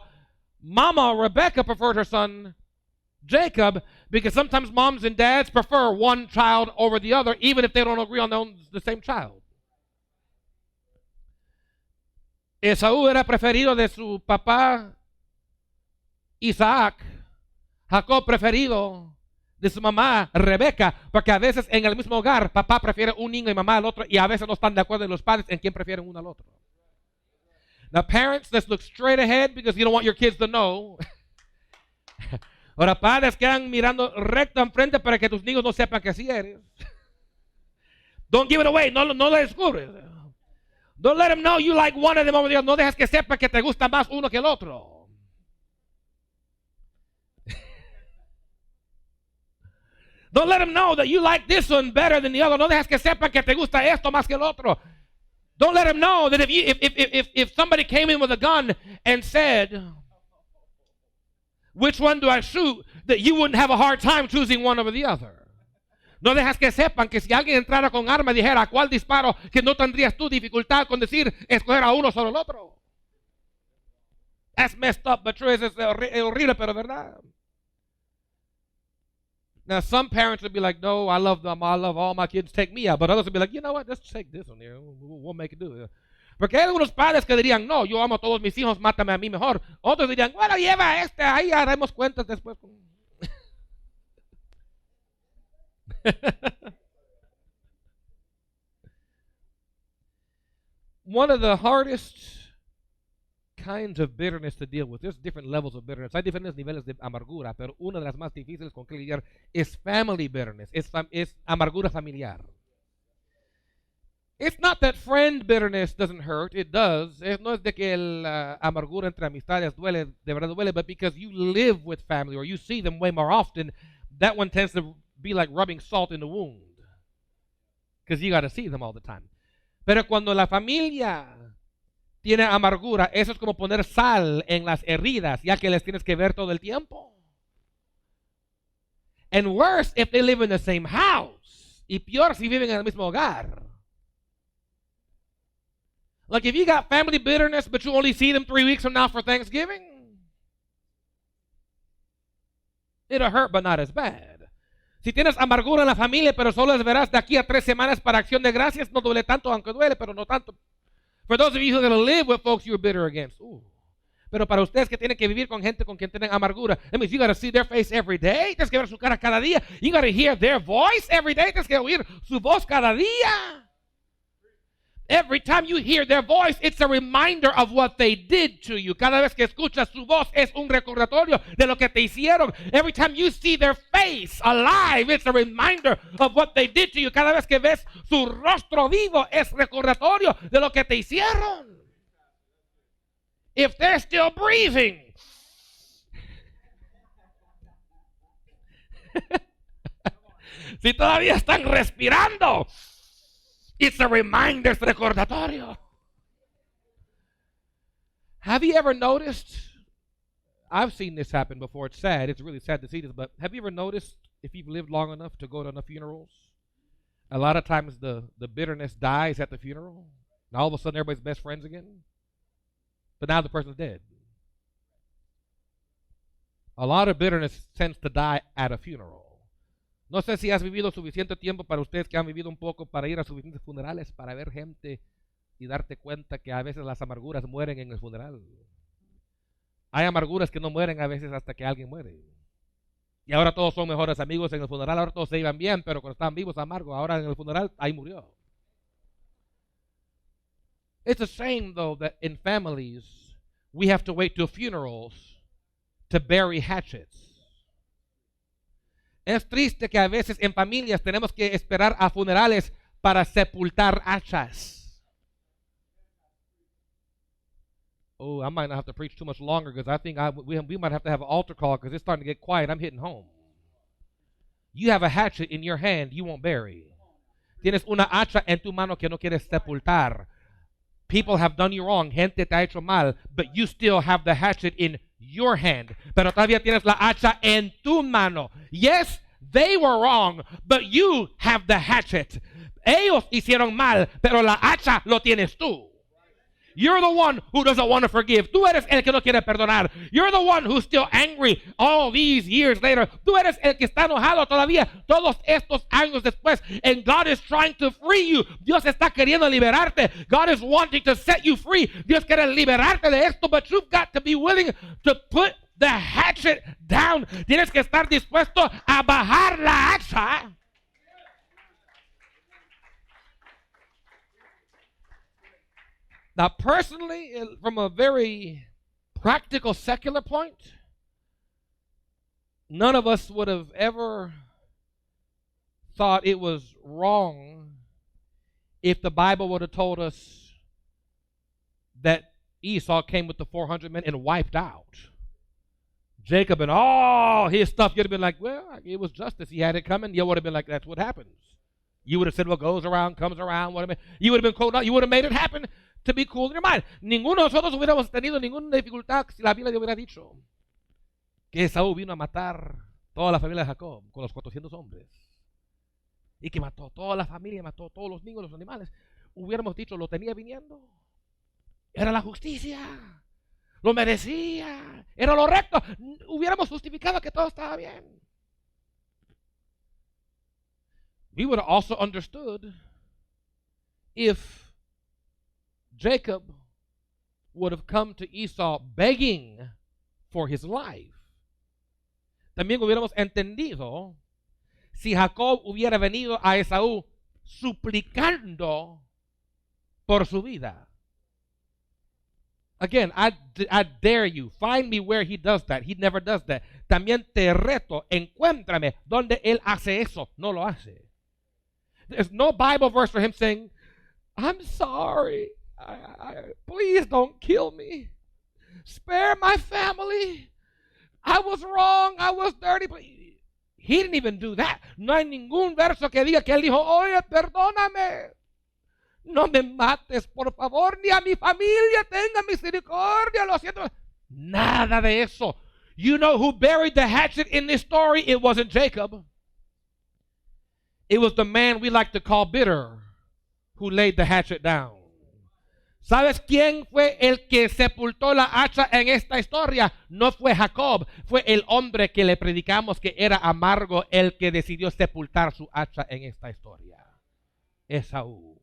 Mama Rebecca preferred her son Jacob, because sometimes moms and dads prefer one child over the other, even if they don't agree on the same child. Esaú era preferido de su papá Isaac. Jacob preferido de su mamá Rebeca, porque a veces en el mismo hogar papá prefiere un niño y mamá al otro, y a veces no están de acuerdo los padres en quién prefieren uno al otro. Now parents, let's look straight ahead because you don't want your kids to know. Ahora padres quedan mirando recto enfrente para que tus niños no sepan que así eres. Don't give it away, no lo descubres. Don't let them know you like one of them over the other. No dejes que sepan que te gusta más uno que el otro. Don't let them know that you like this one better than the other. No dejes que sepan que te gusta esto más que el otro. Don't let them know that if somebody came in with a gun and said, which one do I shoot, that you wouldn't have a hard time choosing one over the other. No dejas que sepan que si alguien entrara con arma y dijera cuál disparo, que no tendrías tú dificultad con decir escoger a uno sobre el otro. That's messed up, but true. Es horrible, pero verdad. Now, some parents would be like, no, I love them. I love all my kids. Take me out. But others would be like, you know what? Let's take this one here. We'll make it do it. Porque hay algunos padres que dirían, no, yo amo a todos mis hijos, mátame a mí mejor. Otros dirían, bueno, lleva ahí haremos cuentas después. One of the hardest kinds of bitterness to deal with, there's different levels of bitterness. Hay diferentes niveles de amargura, pero una de las más difíciles con que lidiar es family bitterness, es amargura familiar. It's not that friend bitterness doesn't hurt, it does. No es de que la amargura entre amistades duele, de verdad duele, but because you live with family or you see them way more often, that one tends to be like rubbing salt in the wound. Because you got to see them all the time. Pero cuando la familia tiene amargura, eso es como poner sal en las heridas, ya que les tienes que ver todo el tiempo. And worse if they live in the same house. Y peor si viven en el mismo hogar. Like if you got family bitterness, but you only see them 3 weeks from now for Thanksgiving, it'll hurt, but not as bad. Si tienes amargura en la familia, pero solo les verás de aquí a 3 semanas para Acción de Gracias, no duele tanto, aunque duele, pero no tanto. For those of you who are going to live with folks you're bitter against. Pero para ustedes que tienen que vivir con gente con quien tienen amargura, that means you got to see their face every day. Tienes que ver su cara cada día. You got to hear their voice every day. Tienes que oír su voz cada día. Every time you hear their voice, it's a reminder of what they did to you. Cada vez que escuchas su voz, es un recordatorio de lo que te hicieron. Every time you see their face alive, it's a reminder of what they did to you. Cada vez que ves su rostro vivo, es recordatorio de lo que te hicieron. If they're still breathing. Si todavía están respirando, it's a reminder, es recordatorio. Have you ever noticed, I've seen this happen before, it's sad, it's really sad to see this, but have you ever noticed, if you've lived long enough to go to enough funerals, a lot of times the bitterness dies at the funeral. Now all of a sudden everybody's best friends again. But now the person's dead. A lot of bitterness tends to die at a funeral. No sé si has vivido suficiente tiempo para ustedes que han vivido un poco para ir a suficientes funerales para ver gente y darte cuenta que a veces las amarguras mueren en el funeral. Hay amarguras que no mueren a veces hasta que alguien muere. Y ahora todos son mejores amigos en el funeral, ahora todos se iban bien, pero cuando estaban vivos amargos, ahora en el funeral, ahí murió. It's a shame, though, that in families, we have to wait till funerals to bury hatchets. Es triste que a veces en familias tenemos que esperar a funerales para sepultar hachas. Oh, I might not have to preach too much longer because I think we might have to have an altar call because it's starting to get quiet. I'm hitting home. You have a hatchet in your hand you won't bury. Tienes una hacha en tu mano que no quieres sepultar. People have done you wrong. Gente te ha hecho mal. But you still have the hatchet in your hand. Pero todavía tienes la hacha en tu mano. Yes, they were wrong, but you have the hatchet. Ellos hicieron mal, pero la hacha lo tienes tú. You're the one who doesn't want to forgive. Tú eres el que no quiere perdonar. You're the one who's still angry all these years later. Tú eres el que está enojado todavía todos estos años después. And God is trying to free you. Dios está queriendo liberarte. God is wanting to set you free. Dios quiere liberarte de esto, but you've got to be willing to put the hatchet down. Tienes que estar dispuesto a bajar la hacha. Now, personally, from a very practical, secular point, none of us would have ever thought it was wrong if the Bible would have told us that Esau came with the 400 men and wiped out Jacob and all his stuff. You'd have been like, well, it was justice. He had it coming. You would have been like, that's what happens. You would have said, what goes around comes around. You would have been cool. You would have made it happen. To be cool in your mind. Ninguno de nosotros hubiéramos tenido ninguna dificultad si la Biblia hubiera dicho que Esaú vino a matar toda la familia de Jacob con los 400 hombres y que mató toda la familia, mató todos los niños, los animales. Hubiéramos dicho, lo tenía viniendo. Era la justicia. Lo merecía. Era lo recto. Hubiéramos justificado que todo estaba bien. We would have also understood if Jacob would have come to Esau begging for his life. También hubiéramos entendido si Jacob hubiera venido a Esaú suplicando por su vida. Again, I dare you. Find me where he does that. He never does that. También te reto, encuéntrame donde él hace eso. No lo hace. There's no Bible verse for him saying, I'm sorry. Please don't kill me. Spare my family. I was wrong. I was dirty. He didn't even do that. No hay ningún verso que diga que él dijo, oye, perdóname. No me mates, por favor, ni a mi familia tenga misericordia. Lo siento. Nada de eso. You know who buried the hatchet in this story? It wasn't Jacob. It was the man we like to call bitter who laid the hatchet down. ¿Sabes quién fue el que sepultó la hacha en esta historia? No fue Jacob, fue el hombre que le predicamos que era amargo el que decidió sepultar su hacha en esta historia. Esaú.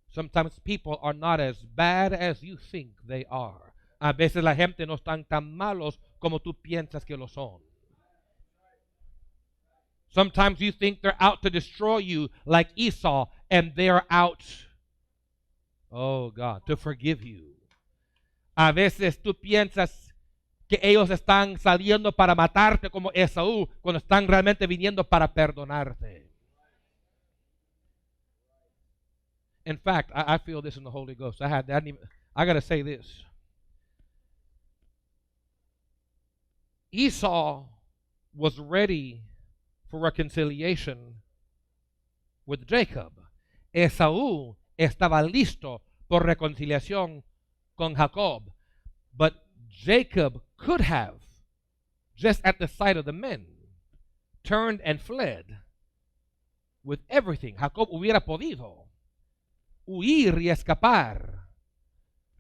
Sometimes people are not as bad as you think they are. A veces la gente no están tan malos como tú piensas que lo son. Sometimes you think they're out to destroy you like Esau, and they're out, oh God, to forgive you. A veces tú piensas que ellos están saliendo para matarte como Esaú, cuando están realmente viniendo para perdonarte. In fact, I feel this in the Holy Ghost. I got to say this. Esau was ready for reconciliation with Jacob. Esaú estaba listo por reconciliación con Jacob. But Jacob could have, just at the sight of the men, turned and fled with everything. Jacob hubiera podido huir y escapar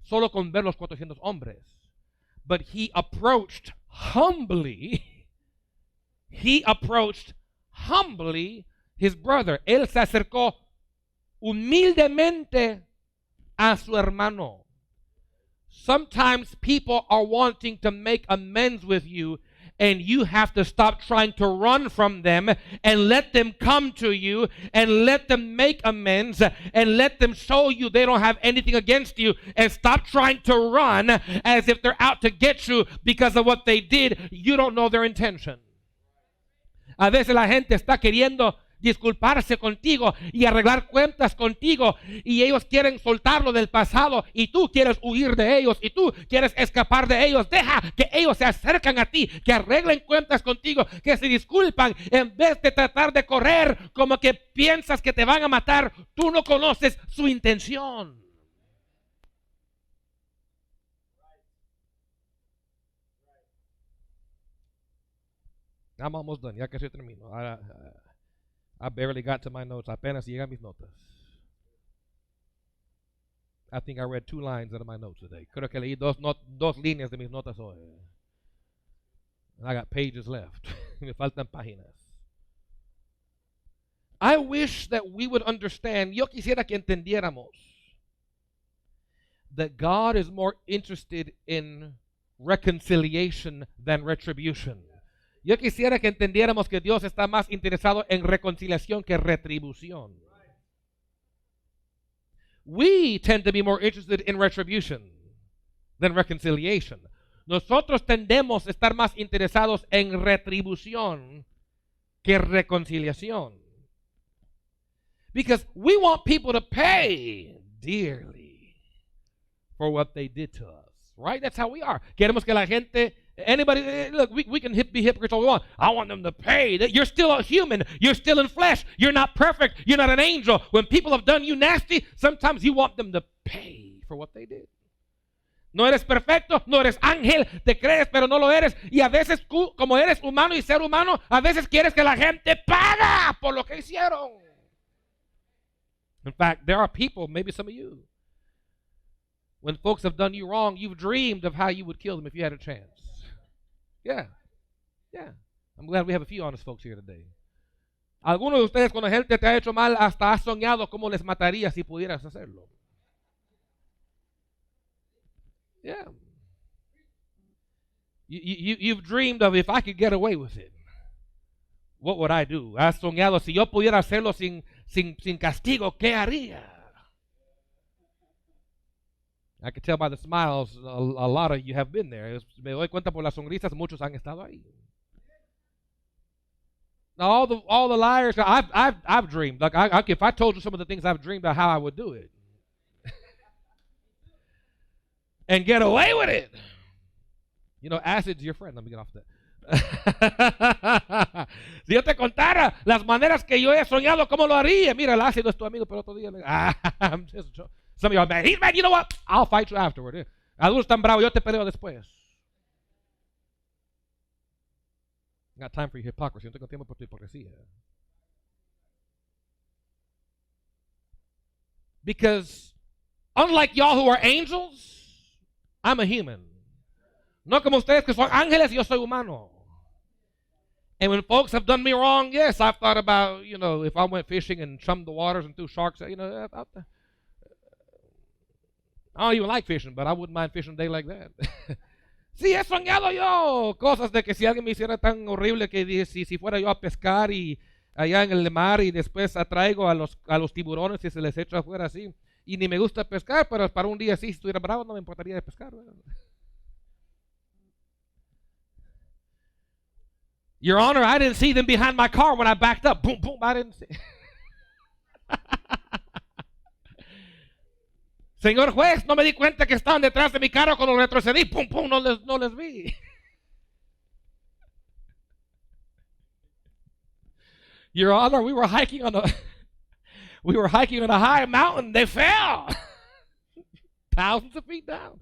solo con ver los 400 hombres. But he approached humbly. He approached humbly his brother. Él se acercó humildemente a su hermano. Sometimes people are wanting to make amends with you, and you have to stop trying to run from them and let them come to you and let them make amends and let them show you they don't have anything against you, and stop trying to run as if they're out to get you because of what they did. You don't know their intention. A veces la gente está queriendo disculparse contigo y arreglar cuentas contigo, y ellos quieren soltarlo del pasado y tú quieres huir de ellos y tú quieres escapar de ellos. Deja que ellos se acerquen a ti, que arreglen cuentas contigo, que se disculpan, en vez de tratar de correr como que piensas que te van a matar. Tú no conoces su intención. I'm almost done, ya casi termino. I barely got to my notes. Apenas llegué a mis notas. I think I read 2 lines out of my notes today. Creo que leí dos líneas de mis notas hoy. I got pages left. Me faltan páginas. I wish that we would understand. Yo quisiera que entendiéramos that God is more interested in reconciliation than retribution. Yo quisiera que entendiéramos que Dios está más interesado en reconciliación que retribución. We tend to be more interested in retribution than reconciliation. Nosotros tendemos a estar más interesados en retribución que reconciliación. Because we want people to pay dearly for what they did to us. Right? That's how we are. Queremos que la gente... Anybody, look, we can be hypocrites all we want. I want them to pay. You're still a human. You're still in flesh. You're not perfect. You're not an angel. When people have done you nasty, sometimes you want them to pay for what they did. No eres perfecto, no eres ángel, te crees, pero no lo eres. Y a veces, como eres humano y ser humano, a veces quieres que la gente paga por lo que hicieron. In fact, there are people, maybe some of you, when folks have done you wrong, you've dreamed of how you would kill them if you had a chance. Yeah. I'm glad we have a few honest folks here today. Algunos de ustedes, cuando la gente te ha hecho mal, hasta has soñado cómo les mataría si pudieras hacerlo. Yeah. You've dreamed of, if I could get away with it, what would I do? Has soñado, si yo pudiera hacerlo sin castigo, ¿qué haría? I can tell by the smiles, a lot of you have been there. Me doy cuenta por las sonrisas, muchos han estado ahí. Now, all the liars, I've dreamed. Like if I told you some of the things I've dreamed of how I would do it, and get away with it. You know, acid's your friend. Let me get off that. Si yo te contara las maneras que yo he soñado, ¿cómo lo haría? Mira, el ácido es tu amigo, pero otro día. I'm just joking. Some of you are mad. He's mad. You know what? I'll fight you afterward. Algunos están bravos. Yo te peleo después. I got time for your hypocrisy. No tengo tiempo por tu hipocresía. Because unlike y'all who are angels, I'm a human. No como ustedes que son ángeles, yo soy humano. And when folks have done me wrong, yes, I've thought about, you know, if I went fishing and chummed the waters and threw sharks, you know, I don't even like fishing, but I wouldn't mind fishing a day like that. Sí, he soñado yo cosas de que si alguien me hiciera tan horrible que si fuera yo a pescar y allá en el mar y después atraigo a los tiburones y se les echa afuera así. Y ni me gusta pescar, pero para un día sí, si estuviera bravo no me importaría de pescar. ¿Verdad? Your Honor, I didn't see them behind my car when I backed up. Boom, boom, I didn't see. Señor juez, no me di cuenta que estaban detrás de mi carro cuando retrocedí. Pum, pum, no les vi. Your Honor, we were hiking on a high mountain. They fell thousands of feet down.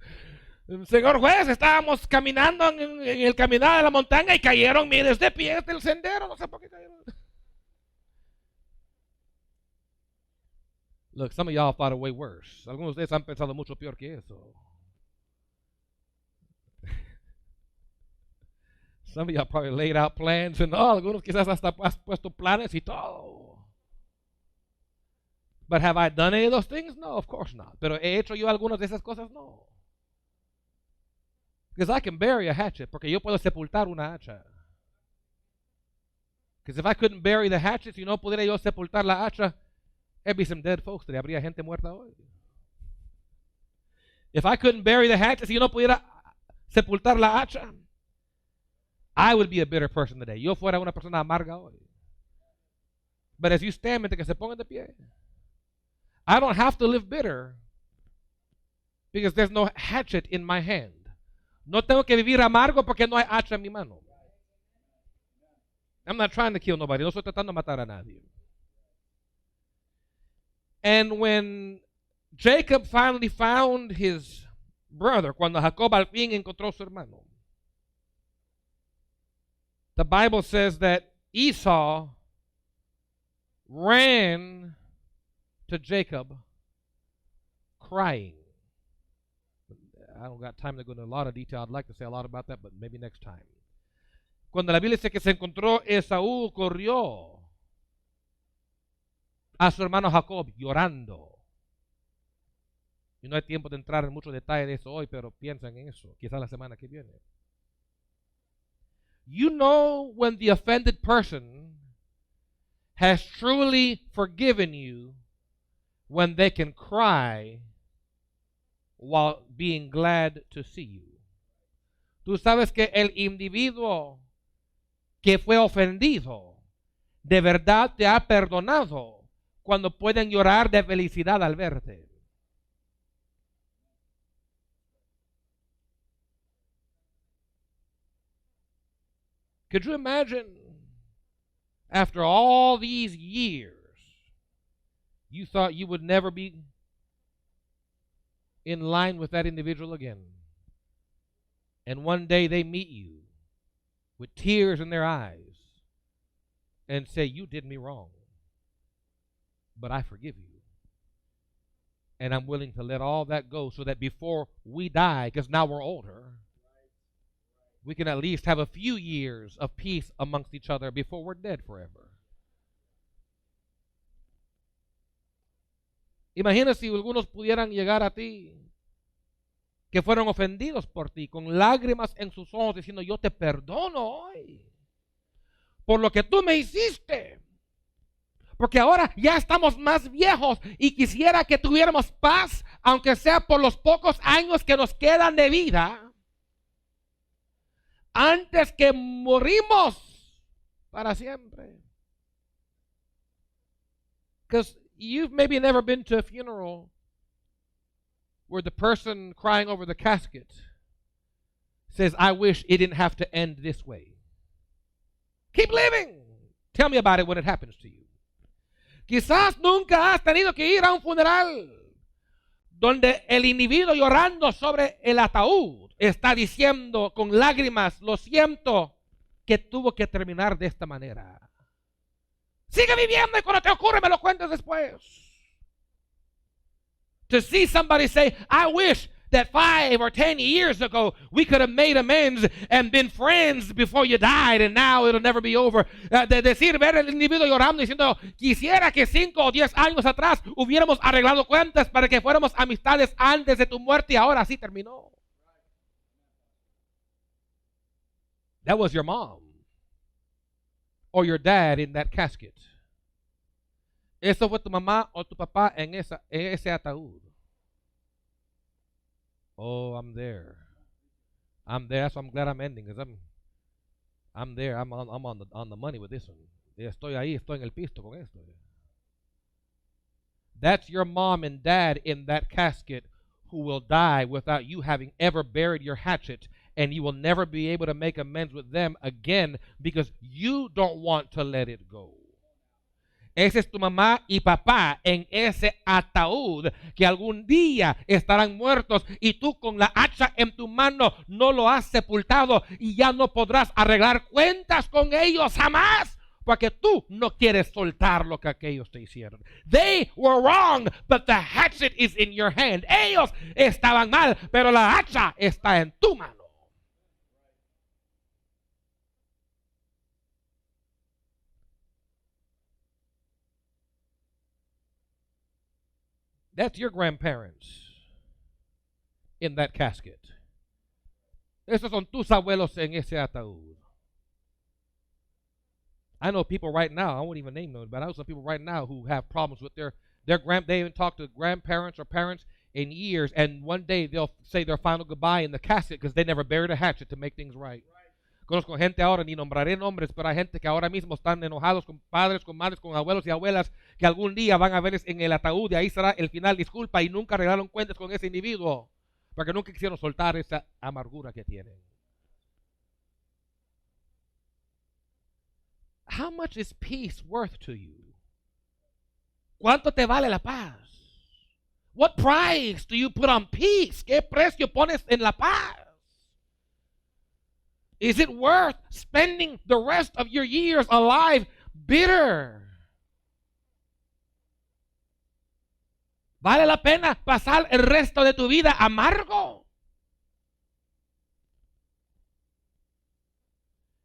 Señor juez, estábamos caminando en el caminar de la montaña y cayeron miles de pies del sendero. No sé por qué cayeron. Look, some of y'all thought it way worse. Algunos de ustedes han pensado mucho peor que eso. Some of y'all probably laid out plans and algunos quizás hasta has puesto planes y todo. But have I done any of those things? No, of course not. Pero he hecho yo algunas de esas cosas? No. Because I can bury a hatchet, porque yo puedo sepultar una hacha. Because if I couldn't bury the hatchet, si no pudiera yo sepultar la hacha, there'd be some dead folks today. Habría gente muerta hoy. If I couldn't bury the hatchet, si yo no pudiera sepultar la hacha, I would be a bitter person today. Yo fuera una persona amarga hoy. But as you stand, que se pongan de pie. I don't have to live bitter because there's no hatchet in my hand. No tengo que vivir amargo porque no hay hacha en mi mano. I'm not trying to kill nobody. No estoy tratando de matar a nadie. And when Jacob finally found his brother, cuando Jacob al fin encontró a su hermano, the Bible says that Esau ran to Jacob crying. I don't got time to go into a lot of detail. I'd like to say a lot about that, but maybe next time. Cuando la Biblia dice que se encontró, Esaú corrió a su hermano Jacob llorando. Y no hay tiempo de entrar en mucho detalle de eso hoy, pero piensan en eso, quizás la semana que viene. You know when the offended person has truly forgiven you when they can cry while being glad to see you. Tú sabes que el individuo que fue ofendido de verdad te ha perdonado cuando pueden llorar de felicidad al verte. Could you imagine, after all these years, you thought you would never be in line with that individual again, and one day they meet you with tears in their eyes and say, you did me wrong, but I forgive you, and I'm willing to let all that go so that before we die, because now we're older, we can at least have a few years of peace amongst each other before we're dead forever. Imagina si algunos pudieran llegar a ti que fueron ofendidos por ti con lágrimas en sus ojos diciendo, yo te perdono hoy por lo que tú me hiciste, porque ahora ya estamos más viejos y quisiera que tuviéramos paz, aunque sea por los pocos años que nos quedan de vida, antes que morimos para siempre. Because you've maybe never been to a funeral where the person crying over the casket says, I wish it didn't have to end this way. Keep living. Tell me about it when it happens to you. Quizás nunca has tenido que ir a un funeral donde el individuo llorando sobre el ataúd está diciendo con lágrimas, lo siento que tuvo que terminar de esta manera. Sigue viviendo y cuando te ocurre me lo cuentes después. To see somebody say, I wish that 5 or 10 years ago we could have made amends and been friends before you died and now it'll never be over. De decir, ver el individuo llorando diciendo, quisiera que 5 o 10 años atrás hubiéramos arreglado cuentas para que fuéramos amistades antes de tu muerte y ahora sí terminó. That was your mom or your dad in that casket. Eso fue tu mamá o tu papá en ese ataúd. Oh, I'm there. I'm there. That's why I'm glad I'm ending, because I'm there. I'm on the money with this one. Estoy ahí, estoy en el pisto con esto. That's your mom and dad in that casket who will die without you having ever buried your hatchet, and you will never be able to make amends with them again because you don't want to let it go. ese es tu mamá y papá en ese ataúd que algún día estarán muertos y tú con la hacha en tu mano no lo has sepultado y ya no podrás arreglar cuentas con ellos jamás porque tú no quieres soltar lo que aquellos te hicieron. They were wrong, but the hatchet is in your hand. Ellos estaban mal, pero la hacha está en tu mano. That's your grandparents in that casket. Esos son tus abuelos en ese ataúd. I know people right now, I won't even name them, but I know some people right now who have problems with their they haven't talked to grandparents or parents in years, and one day they'll say their final goodbye in the casket because they never buried a hatchet to make things right. Conozco gente ahora, ni nombraré nombres, pero hay gente que ahora mismo están enojados con padres, con madres, con abuelos y abuelas que algún día van a verles en el ataúd y ahí será el final, disculpa, y nunca arreglaron cuentas con ese individuo porque nunca quisieron soltar esa amargura que tienen. How much is peace worth to you? ¿Cuánto te vale la paz? What price do you put on peace? ¿Qué precio pones en la paz? Is it worth spending the rest of your years alive bitter? ¿Vale la pena pasar el resto de tu vida amargo?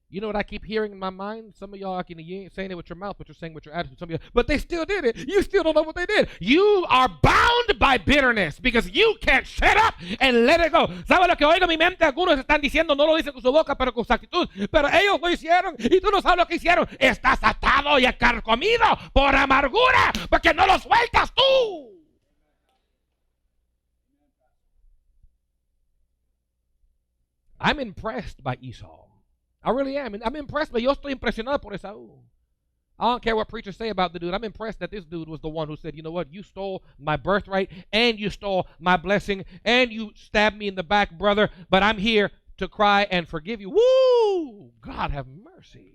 You know what I keep hearing in my mind? Some of y'all, you ain't saying it with your mouth, but you're saying it with your attitude. Some of you, but they still did it. You still don't know what they did. You are bound by bitterness because you can't shut up and let it go. ¿Sabe lo que oigo en mi mente? Algunos están diciendo, no lo dicen con su boca, pero con su actitud. Pero ellos lo hicieron y tú no sabes lo que hicieron. Estás atado y acarcomido por amargura porque no lo sueltas tú. I'm impressed by Esau. I really am. I'm impressed, but yo estoy impresionado por Esaú. I don't care what preachers say about the dude. I'm impressed that this dude was the one who said, you know what, you stole my birthright, and you stole my blessing, and you stabbed me in the back, brother, but I'm here to cry and forgive you. Woo! God have mercy.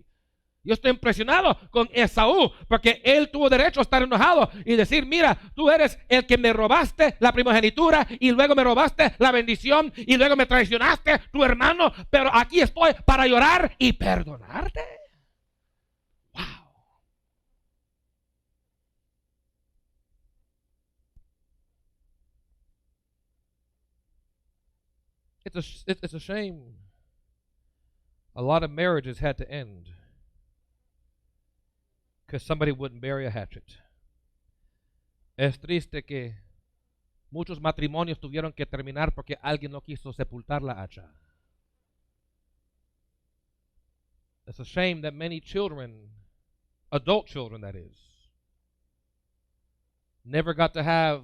Yo estoy impresionado con Esaú, porque él tuvo derecho a estar enojado y decir, mira, tú eres el que me robaste la primogenitura y luego me robaste la bendición y luego me traicionaste, tu hermano, pero aquí estoy para llorar y perdonarte. Wow. It's a shame. A lot of marriages had to end because somebody wouldn't bury a hatchet. Es triste que muchos matrimonios tuvieron que terminar porque alguien no quiso sepultar la hacha. It's a shame that many children, adult children that is, never got to have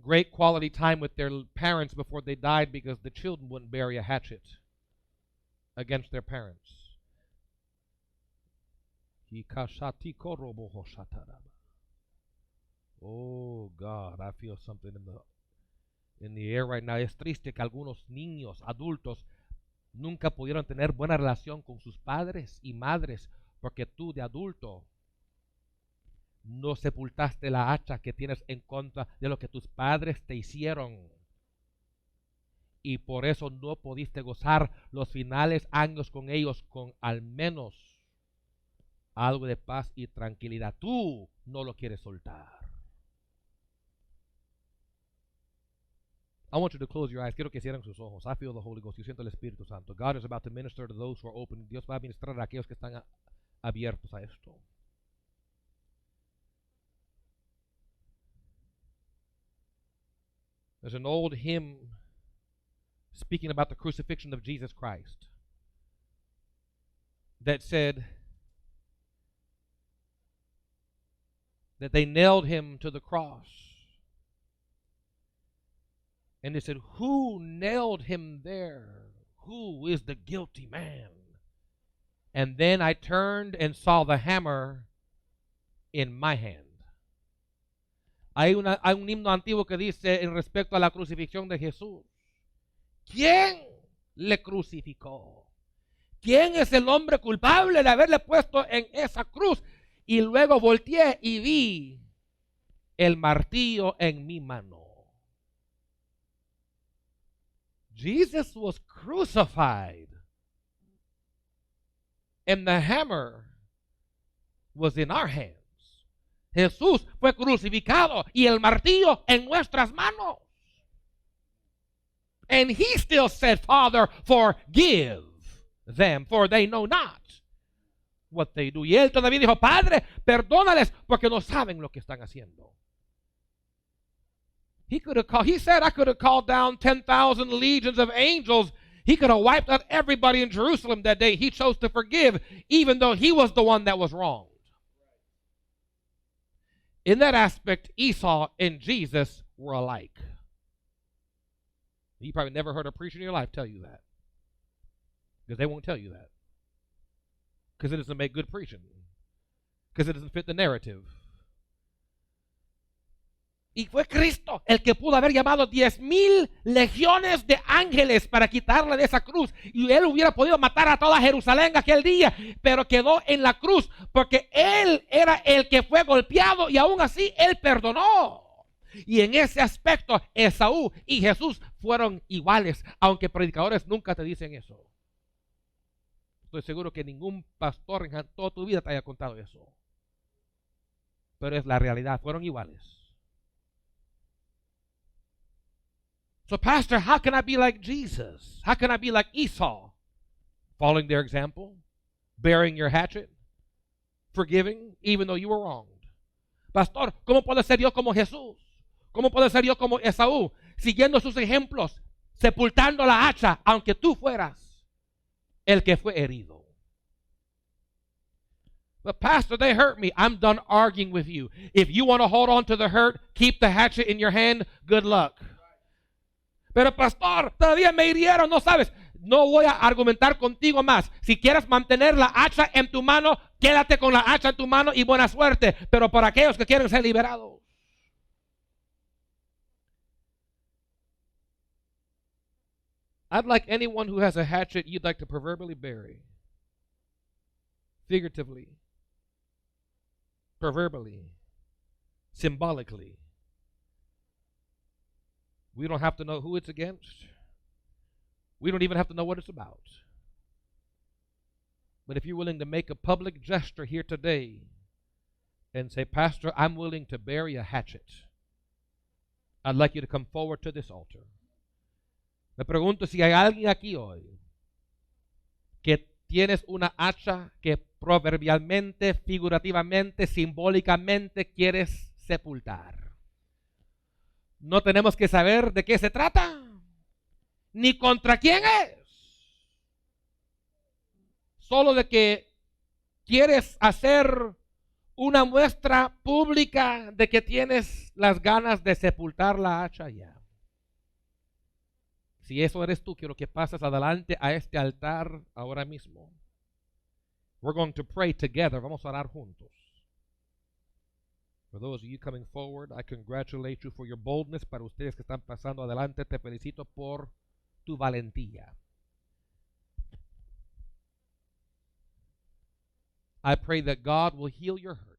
great quality time with their parents before they died because the children wouldn't bury a hatchet against their parents. Oh God, I feel something in the air right now. Es triste que algunos niños, adultos, nunca pudieron tener buena relación con sus padres y madres porque tú de adulto no sepultaste la hacha que tienes en contra de lo que tus padres te hicieron. Y por eso no pudiste gozar los finales años con ellos con al menos algo de paz y tranquilidad. Tú no lo quieres soltar. I want you to close your eyes. Quiero que cierren sus ojos. I feel the Holy Ghost. Yo siento el Espíritu Santo. God is about to minister to those who are open. Dios va a ministrar a aquellos que están abiertos a esto. There's an old hymn speaking about the crucifixion of Jesus Christ that said that they nailed him to the cross. And they said, who nailed him there? Who is the guilty man? And then I turned and saw the hammer in my hand. Hay un himno antiguo que dice en respecto a la crucifixión de Jesús. ¿Quién le crucificó? ¿Quién es el hombre culpable de haberle puesto en esa cruz? Y y luego volteé y vi el martillo en mi mano. Jesus was crucified, and the hammer was in our hands. Jesús fue crucificado y el martillo en nuestras manos. And he still said, Father, forgive them, for they know not what they do. Y él todavía dijo, Padre, perdónales porque no saben lo que están haciendo. He said, I could have called down 10,000 legions of angels. He could have wiped out everybody in Jerusalem that day. He chose to forgive, even though he was the one that was wronged. In that aspect, Esau and Jesus were alike. You probably never heard a preacher in your life tell you that, because they won't tell you that, because it doesn't make good preaching, because it doesn't fit the narrative. Y fue Cristo el que pudo haber llamado 10,000 legiones de ángeles para quitarle de esa cruz. Y él hubiera podido matar a toda Jerusalén aquel día, pero quedó en la cruz porque él era el que fue golpeado y aún así él perdonó. Y en ese aspecto, Esaú y Jesús fueron iguales, aunque predicadores nunca te dicen eso. Estoy seguro que ningún pastor en toda tu vida te haya contado eso. Pero es la realidad, fueron iguales. So, Pastor, how can I be like Jesus? How can I be like Esau? Following their example, bearing your hatchet, forgiving even though you were wronged. Pastor, ¿cómo puedo ser yo como Jesús? ¿Cómo puedo ser yo como Esaú? Siguiendo sus ejemplos, sepultando la hacha, aunque tú fueras el que fue herido. But Pastor, they hurt me. I'm done arguing with you. If you want to hold on to the hurt, keep the hatchet in your hand, good luck. Pero pastor, todavía me hirieron, no sabes. No voy a argumentar contigo más. Si quieres mantener la hacha en tu mano, quédate con la hacha en tu mano y buena suerte. Pero para aquellos que quieren ser liberados. I'd like anyone who has a hatchet you'd like to proverbially bury. Figuratively. Proverbially. Symbolically. We don't have to know who it's against. We don't even have to know what it's about. But if you're willing to make a public gesture here today and say, Pastor, I'm willing to bury a hatchet, I'd like you to come forward to this altar. Me pregunto si hay alguien aquí hoy que tienes una hacha que proverbialmente, figurativamente, simbólicamente quieres sepultar. No tenemos que saber de qué se trata, ni contra quién es. Solo de que quieres hacer una muestra pública de que tienes las ganas de sepultar la hacha ya. Si eso eres tú, quiero que pases adelante a este altar ahora mismo. We're going to pray together. Vamos a orar juntos. For those of you coming forward, I congratulate you for your boldness. Para ustedes que están pasando adelante, te felicito por tu valentía. I pray that God will heal your hurt.